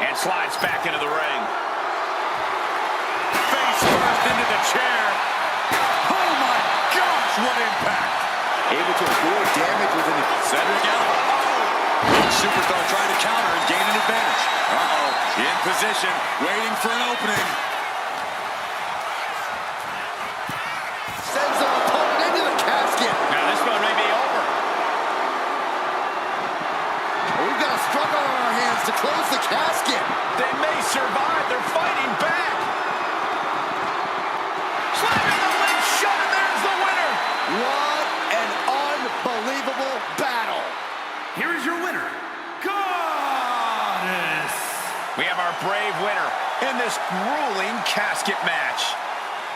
And slides back into the ring. Face first into the chair. Oh my gosh, what impact. Able to avoid damage with an... Cedric Alexander. Superstar trying to counter and gain an advantage. Uh-oh, in position, waiting for an opening. Sends their opponent into the casket. Now this one may be over. We've got a struggle on our hands to close the casket. They may survive. They're fighting back. Slamming the leg shut, and there's the winner. What an unbelievable battle. Here is your winner, Goddess. We have our brave winner in this grueling casket match.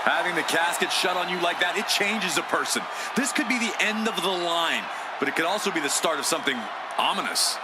Having the casket shut on you like that, it changes a person. This could be the end of the line, but it could also be the start of something ominous.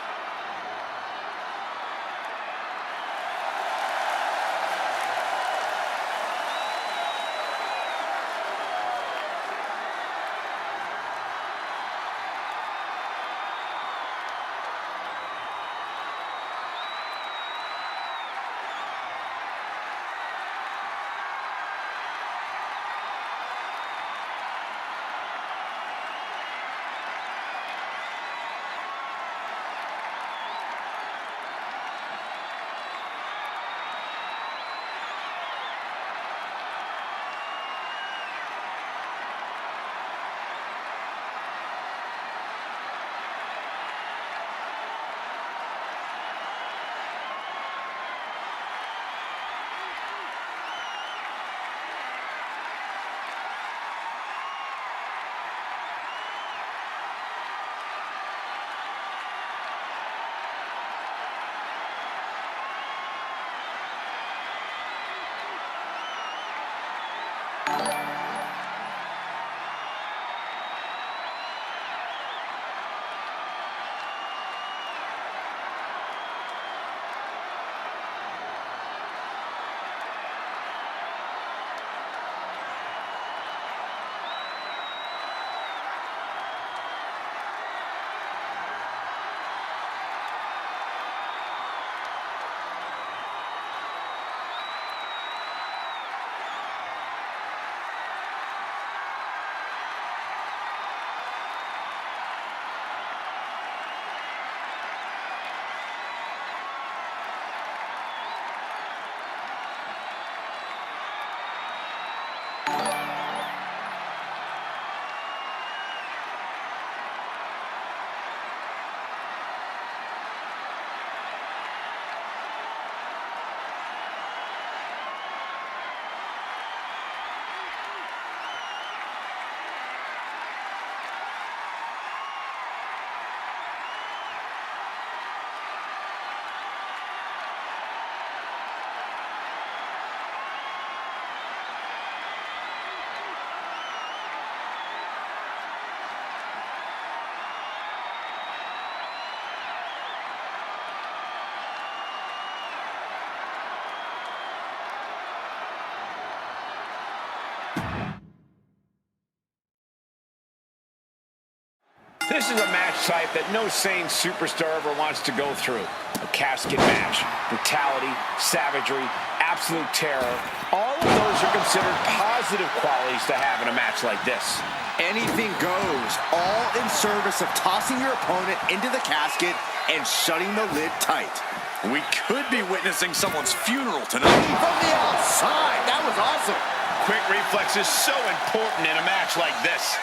This is a match type that no sane superstar ever wants to go through. A casket match, brutality, savagery, absolute terror. All of those are considered positive qualities to have in a match like this. Anything goes, all in service of tossing your opponent into the casket and shutting the lid tight. We could be witnessing someone's funeral tonight. From the outside, that was awesome. Quick reflex is so important in a match like this.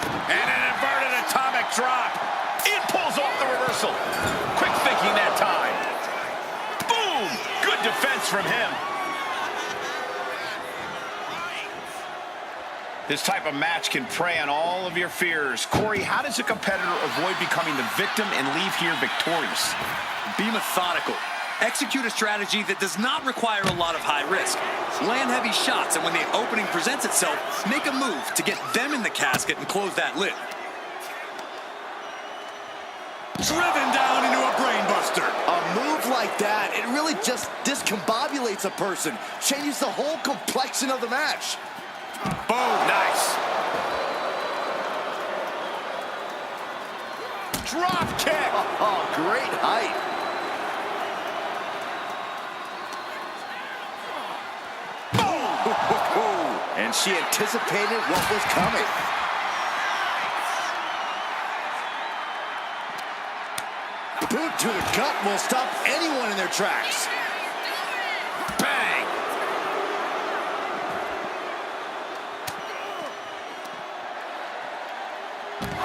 And an inverted atomic drop. It pulls off the reversal. Quick thinking that time. Boom! Good defense from him. This type of match can prey on all of your fears. Corey, how does a competitor avoid becoming the victim and leave here victorious? Be methodical. Execute a strategy that does not require a lot of high risk. Land heavy shots, and when the opening presents itself, make a move to get them in the casket and close that lid. Driven down into a brainbuster. A move like that, it really just discombobulates a person. Changes the whole complexion of the match. Boom, nice. Drop kick. Oh, great height. And she anticipated what was coming. Boot to the gut will stop anyone in their tracks. Bang.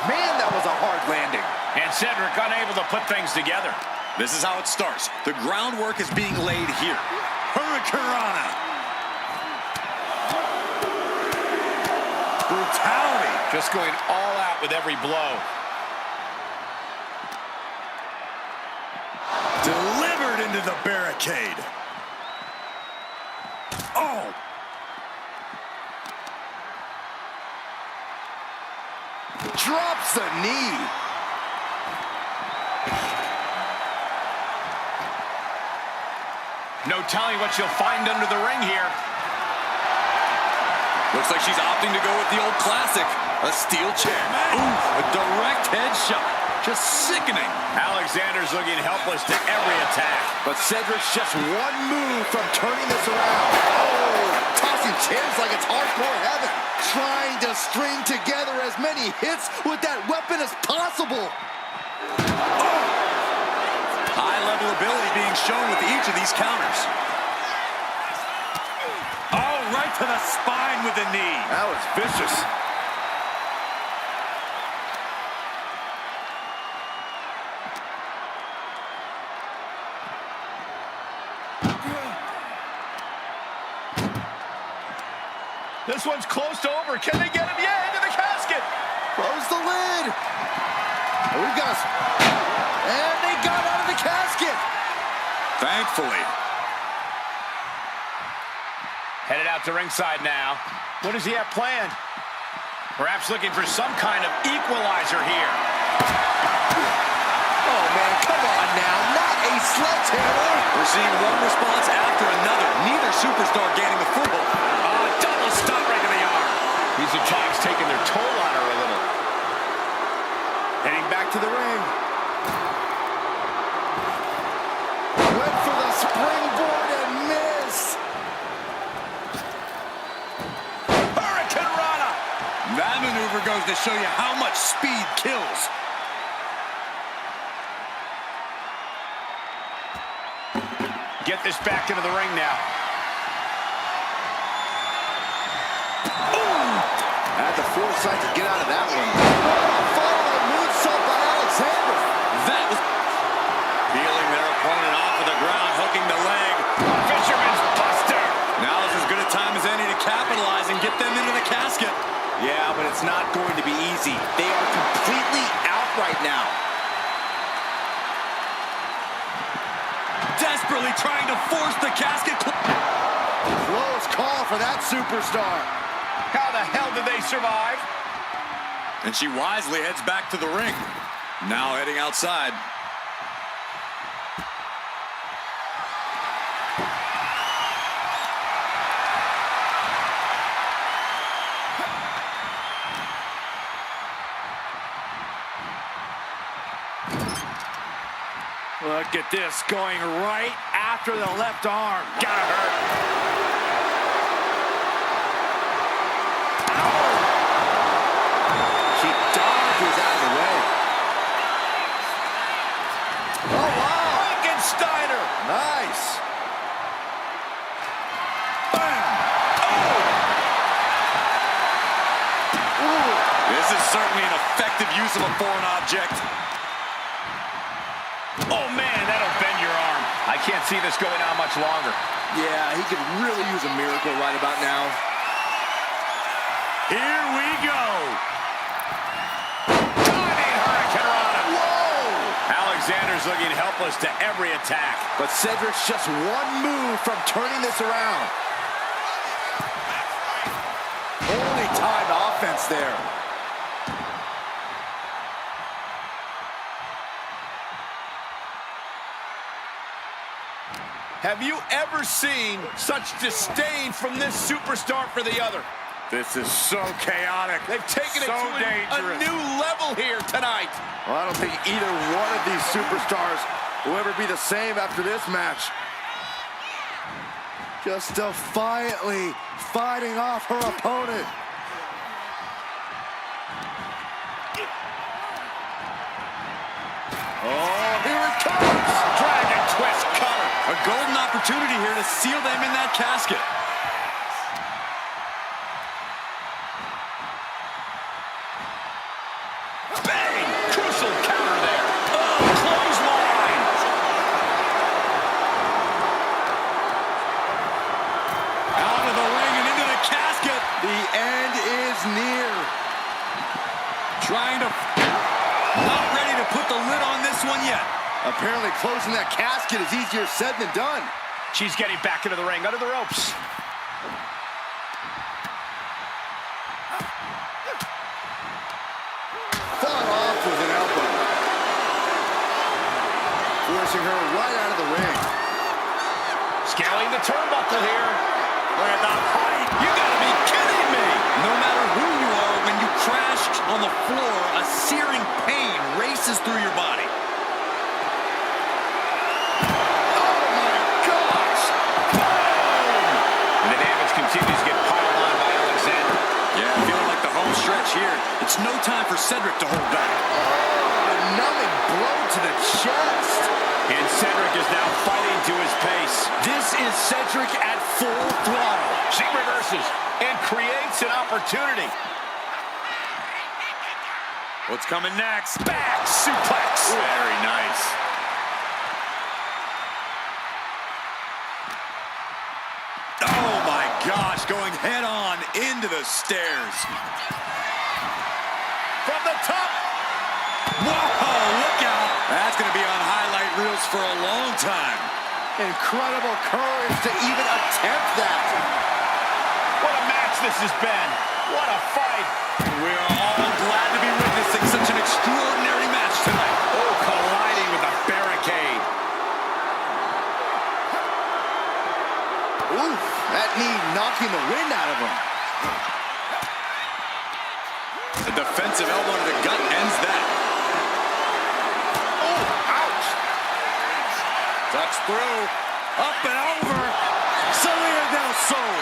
Man, that was a hard landing. And Cedric unable to put things together. This is how it starts. The groundwork is being laid here. Hurricanrana. Brutality. Just going all out with every blow. Delivered into the barricade. Oh. Drops the knee. No telling what you'll find under the ring here. Looks like she's opting to go with the old classic, a steel chair. Ooh, a direct headshot. Just sickening. Alexander's looking helpless to every attack. But Cedric's just one move from turning this around. Oh, tossing chairs like it's hardcore heaven. Trying to string together as many hits with that weapon as possible. Oh. High-level ability being shown with each of these counters. Oh, right to the spine with the knee. That was vicious. This one's close to over. Can they get him? Yeah, into the casket. Close the lid. Oh, we got us. And they got out of the casket. Thankfully. Headed out to ringside now. What does he have planned? Perhaps looking for some kind of equalizer here. Oh, man, come on now. Not a sledgehammer. We're seeing one response after another. Neither superstar gaining the foothold. Double stomp right to the arm. These attacks taking their toll on her a little. Heading back to the ring. Went for the springboard and missed. Hurricanrana. That maneuver goes to show you how much speed kills. Get this back into the ring now. Had the foresight to get out of that one. Following moonsault by Alexander. That was feeling their opponent off of the ground, hooking the leg. Fisherman's buster. Now is as good a time as any to capitalize and get them into the casket. Yeah, but it's not going to be easy. They are completely out right now. Desperately trying to force the casket. Close call for that superstar. How the hell did they survive? And she wisely heads back to the ring. Now heading outside. Look at this, going right after the left arm. Gotta hurt. Ow! She dodges out of the way. Oh, wow! Frankensteiner! Nice. Bam! Oh! Ooh. This is certainly an effective use of a foreign object. Oh, man, that'll bend your arm. I can't see this going on much longer. Yeah, he could really use a miracle right about now. Here we go. Diving hurricanrana. Whoa! Alexander's looking helpless to every attack. But Cedric's just one move from turning this around. Only timed offense there. Have you ever seen such disdain from this superstar for the other? This is so chaotic. They've taken it So to dangerous. a new level here tonight. Well, I don't think either one of these superstars will ever be the same after this match. Just defiantly fighting off her opponent. Oh, here it comes! Dragon twist cutter. A golden opportunity here to seal them in that casket. Bang! Crucial counter there. Oh, clothesline. Out of the ring and into the casket. The end is near. Trying to... Not ready to put the lid on this one yet. Apparently closing that casket is easier said than done. She's getting back into the ring, under the ropes. Fought off with an elbow. Forcing her right out of the ring. Scaling the turnbuckle here. Look at the height. You gotta be kidding me. No matter who you are, when you crash on the floor, a searing pain races through your body. And the damage continues to get piled on by Alexander. Yeah, feeling like the home stretch here. It's no time for Cedric to hold back. Oh, a numbing blow to the chest. And Cedric is now fighting to his pace. This is Cedric at full throttle. She reverses and creates an opportunity. What's coming next? Back suplex. Very nice. Oh my gosh, going head on into the stairs. From the top. Whoa, look out. That's going to be on highlight reels for a long time. Incredible courage to even attempt that. What a match this has been. What a fight. We are all glad to be witnessing such an extraordinary match tonight. Oh, colliding with a barricade. Oof, that knee knocking the wind out of him. The defensive elbow to the gut ends that. Oh, ouch. Touch through. Up and over. Salida del Sol.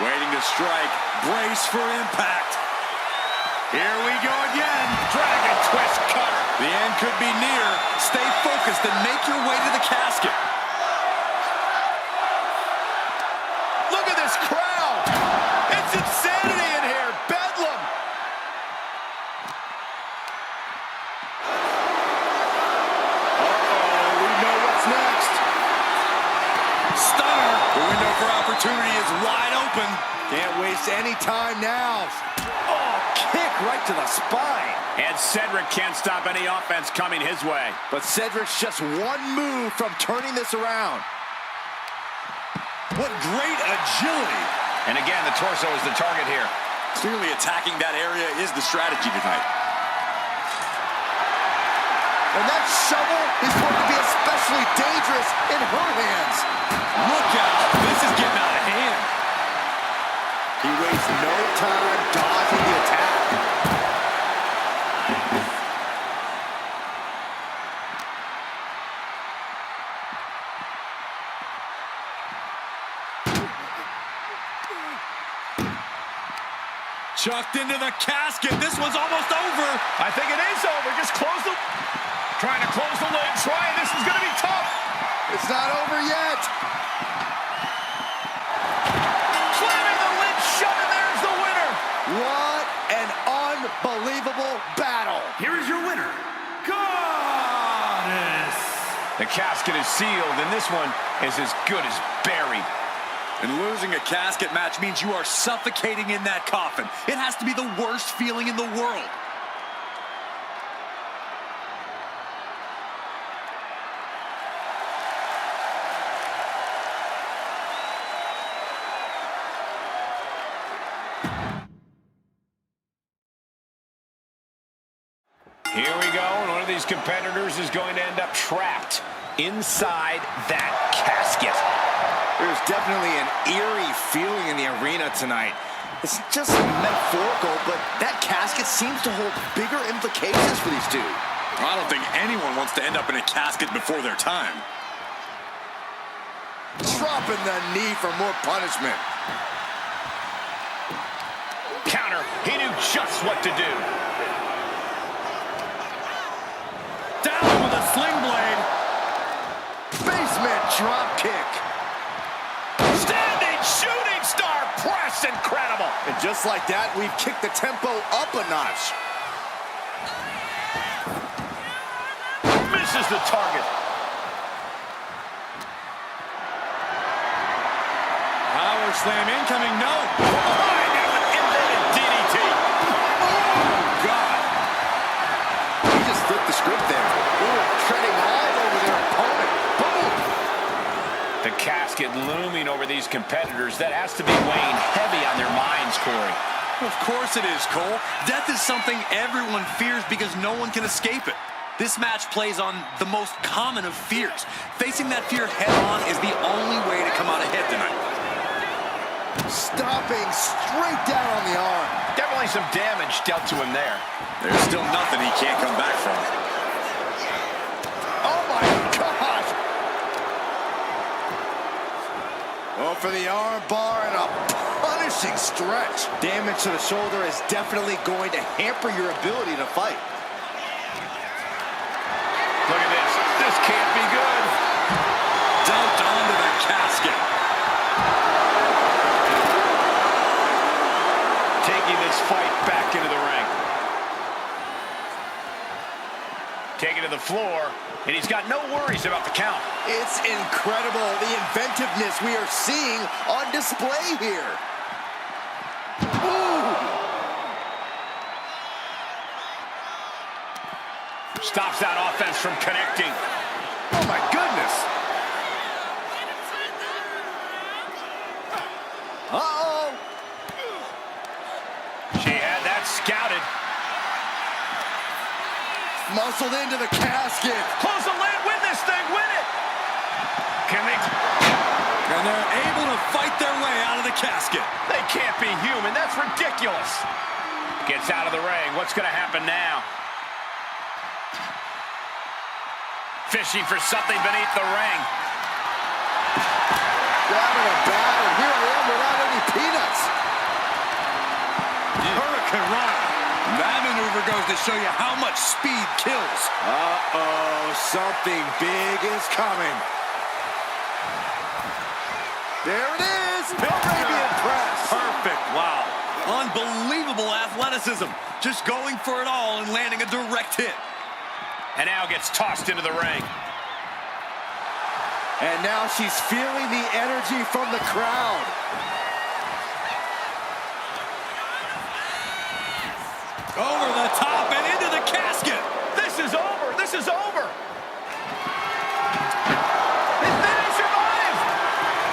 Waiting to strike. Brace for impact. Here we go again. Dragon twist cutter. The end could be near. Stay focused and make your way to the casket. Look at this crowd. It's insanity in here. Bedlam. Uh-oh, we know what's next. Stunner. The window for opportunity is wide open. Can't waste any time now. Oh, kick right to the spine. And Cedric can't stop any offense coming his way. But Cedric's just one move from turning this around. What great agility. And again, the torso is the target here. Clearly attacking that area is the strategy tonight. And that shovel is going to be especially dangerous in her hands. Look out. This is getting out of hand. He wastes no time dodging the attack. Chucked into the casket. This one's almost over. I think it is over. Just close the... Trying to close the lid. Trying. This is going to be tough. It's not over yet. Slamming the lid shut, and there's the winner. What an unbelievable battle. Here is your winner, Goddess. The casket is sealed, and this one is as good as buried. And losing a casket match means you are suffocating in that coffin. It has to be the worst feeling in the world. Here we go, and one of these competitors is going to end up trapped inside that casket. There's definitely an eerie feeling in the arena tonight. It's just metaphorical, but that casket seems to hold bigger implications for these two. I don't think anyone wants to end up in a casket before their time. Dropping the knee for more punishment. Counter. He knew just what to do. Down with a sling blade. Basement drop kick. Standing shooting star press. Incredible. And just like that, we've kicked the tempo up a notch. Misses the target. Power slam incoming. No. Behind him, an inverted DDT. Oh, God. He just flipped the script there. Ooh, treading all over their opponent. Boom. The casket looming over these competitors. That has to be weighing heavy on their minds, Corey. Of course it is, Cole. Death is something everyone fears because no one can escape it. This match plays on the most common of fears. Facing that fear head-on is the only way to come out ahead tonight. Stomping straight down on the arm. Definitely some damage dealt to him there. There's still nothing he can't come back from. Oh my gosh! Oh, for the arm bar and a punishing stretch. Damage to the shoulder is definitely going to hamper your ability to fight. Look at this. This can't be good. Dumped onto the casket. Taking this fight back into the ring. Taking to the floor, and he's got no worries about the count. It's incredible, the inventiveness we are seeing on display here. Ooh. Stops that offense from connecting. Oh my goodness. Uh-oh. She had that scouted. Muscled into the casket. Close the lid, win this thing, win it. Can they? And they're able to fight their way out of the casket. They can't be human. That's ridiculous. Gets out of the ring. What's going to happen now? Fishing for something beneath the ring. Grabbing a bat, and here I am without any peanuts. Hurricane Rana. That maneuver goes to show you how much speed kills. Uh-oh, something big is coming. There it is, Arabian press. Perfect, wow. Unbelievable athleticism. Just going for it all and landing a direct hit. And now gets tossed into the ring. And now she's feeling the energy from the crowd. Over the top and into the casket. This is over. This is over. And then he survived.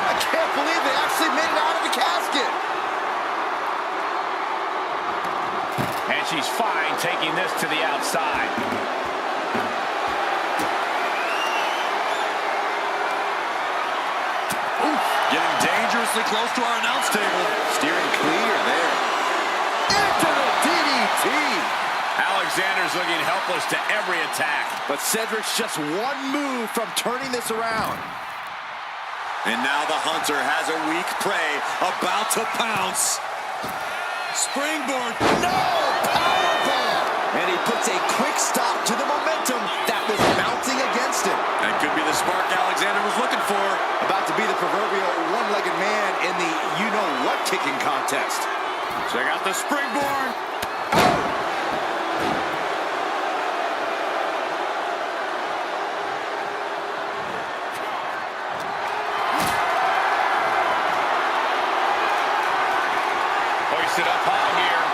I can't believe they actually made it out of the casket. And she's fine taking this to the outside. Getting dangerously close to our announce table. Steering clear there. Into the DDT. Alexander's looking helpless to every attack. But Cedric's just one move from turning this around. And now the hunter has a weak prey about to pounce. Springboard. No! Powerbomb! And he puts a quick stop to the momentum that was mounting against him. That could be the spark Alexander was looking for. About to be the proverbial one-legged man in the you-know-what kicking contest. Check out the springboard. Hoisted up high here.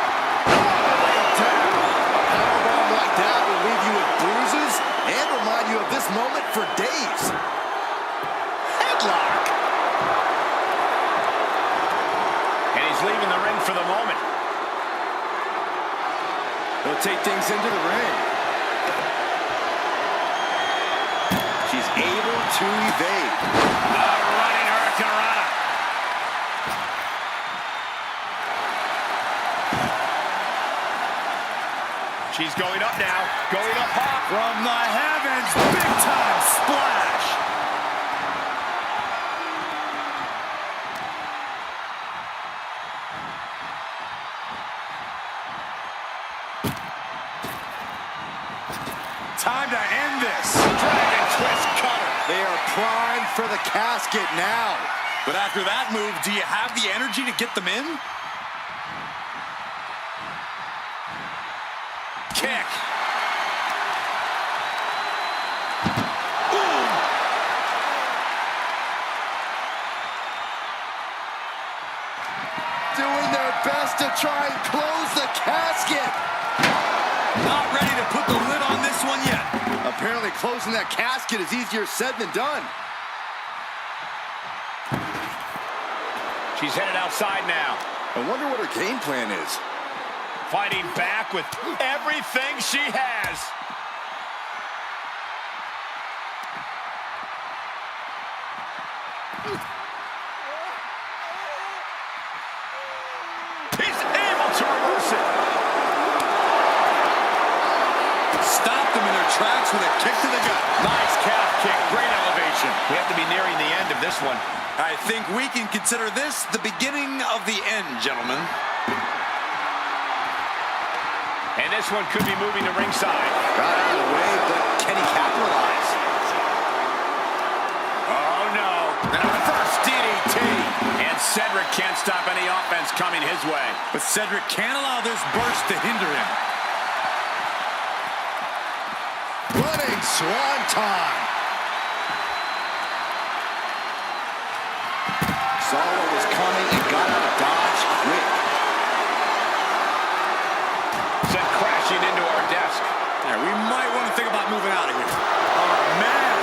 A powerbomb like that will leave you with bruises and remind you of this moment for days. Headlock! And he's leaving the ring for the moment. He'll take things into the ring. She's able to evade. Running hurricanrana. She's going up now. Going up high. From the heavens, big time splash. Time to end this. Dragon twist cutter. They are primed for the casket now. But after that move, do you have the energy to get them in? Kick. Doing their best to try and close the casket. Not ready to put the lid on this one yet. Apparently closing that casket is easier said than done. She's headed outside now. I wonder what her game plan is. Fighting back with everything she has. He's able to reverse it. Stop them in their tracks with a kick to the gut. Nice calf kick. Great elevation. We have to be nearing the end of this one. I think we can consider this the beginning of the end, gentlemen. And this one could be moving to ringside. Got out of the way, but can he capitalize? Oh, no. And a reverse DDT. And Cedric can't stop any offense coming his way. But Cedric can't allow this burst to hinder him. Running swanton. Saw what was coming and got out of dodge quick. Sent crashing into our desk. Yeah, we might want to think about moving out of here. Oh, man.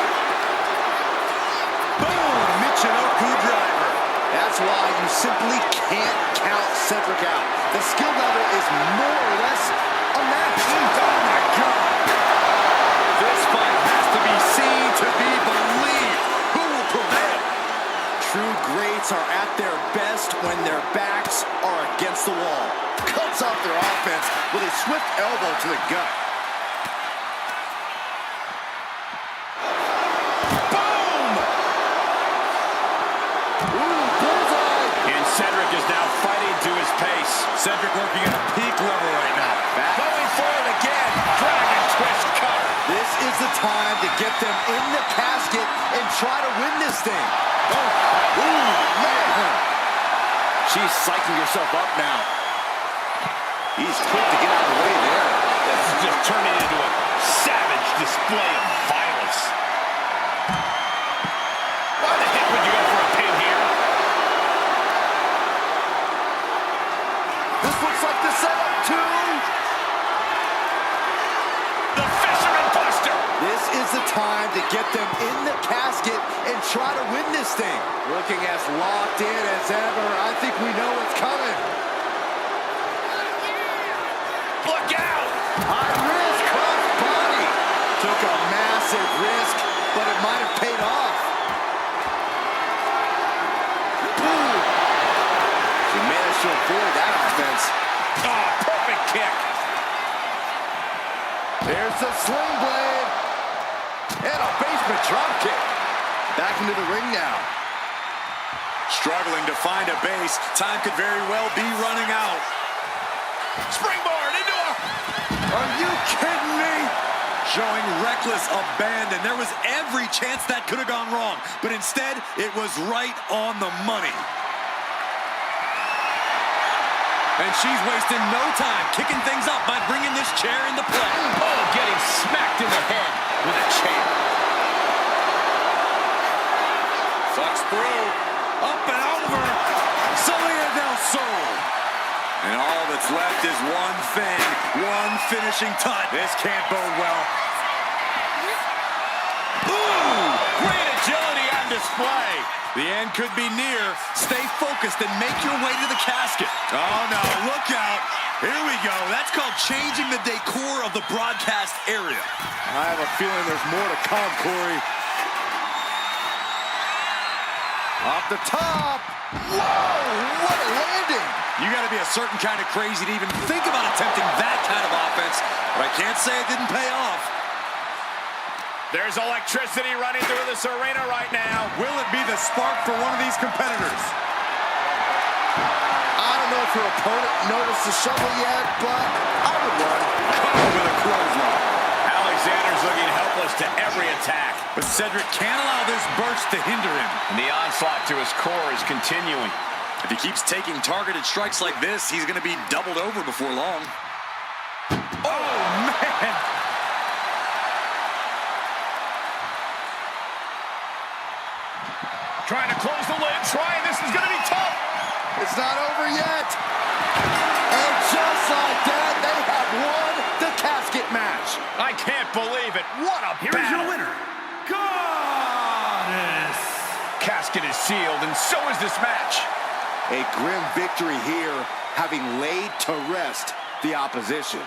Boom! Michinoku driver. That's why you simply can't count Cedric out. The skill level is more or less unmatched. Oh, my God. This fight has to be seen to be believed. Who will prevail? True greats are at their best when their backs are against the wall. Cuts off their offense with a swift elbow to the gut. Boom! Ooh, bullseye! And Cedric is now fighting to his pace. Cedric working at a peak level right now. Back. Going forward again. Dragon twist cutter. This is the time to get them in the casket and try to win this thing. Oh, ooh, man! She's psyching herself up now. He's quick to get out of the way there. This is just turning into a savage display of violence. Why the heck would you go for a pin here? This looks like the setup to The Fisherman Buster. This is the time to get them in the casket and try to win this thing. Looking as locked in as ever. I think we know what's coming. Look out. High risk, cross body. Took a massive risk, but it might have paid off. Ooh. She managed to avoid that offense. Oh, perfect kick. There's the sling blade. And a basement drop kick. Back into the ring now. Struggling to find a base. Time could very well be running out. Springboard into a... Are you kidding me? Showing reckless abandon. There was every chance that could have gone wrong, but instead, it was right on the money. And she's wasting no time kicking things up by bringing this chair into play. Oh, getting smacked in the head with a chair. Sucks through. Up and over. Salida del Sol. And all that's left is one thing, one finishing touch. This can't bode well. Ooh, great agility on display. The end could be near. Stay focused and make your way to the casket. Oh, no, look out. Here we go. That's called changing the decor of the broadcast area. I have a feeling there's more to come, Corey. Off the top. Whoa, what a landing. You got to be a certain kind of crazy to even think about attempting that kind of offense, but I can't say it didn't pay off. There's electricity running through this arena right now. Will it be the spark for one of these competitors? I don't know if your opponent noticed the shovel yet, but I would run. Caught with a clothesline. Alexander's looking helpless to every attack. But Cedric can't allow this burst to hinder him. And the onslaught to his core is continuing. If he keeps taking targeted strikes like this, he's going to be doubled over before long. Oh, man! Trying to close the lid, this is going to be tough. It's not over yet. And just like that, they have won the casket match. I can't believe it. What a Here is battle. your winner, Goddess. Casket is sealed, and so is this match. A grim victory here, having laid to rest the opposition.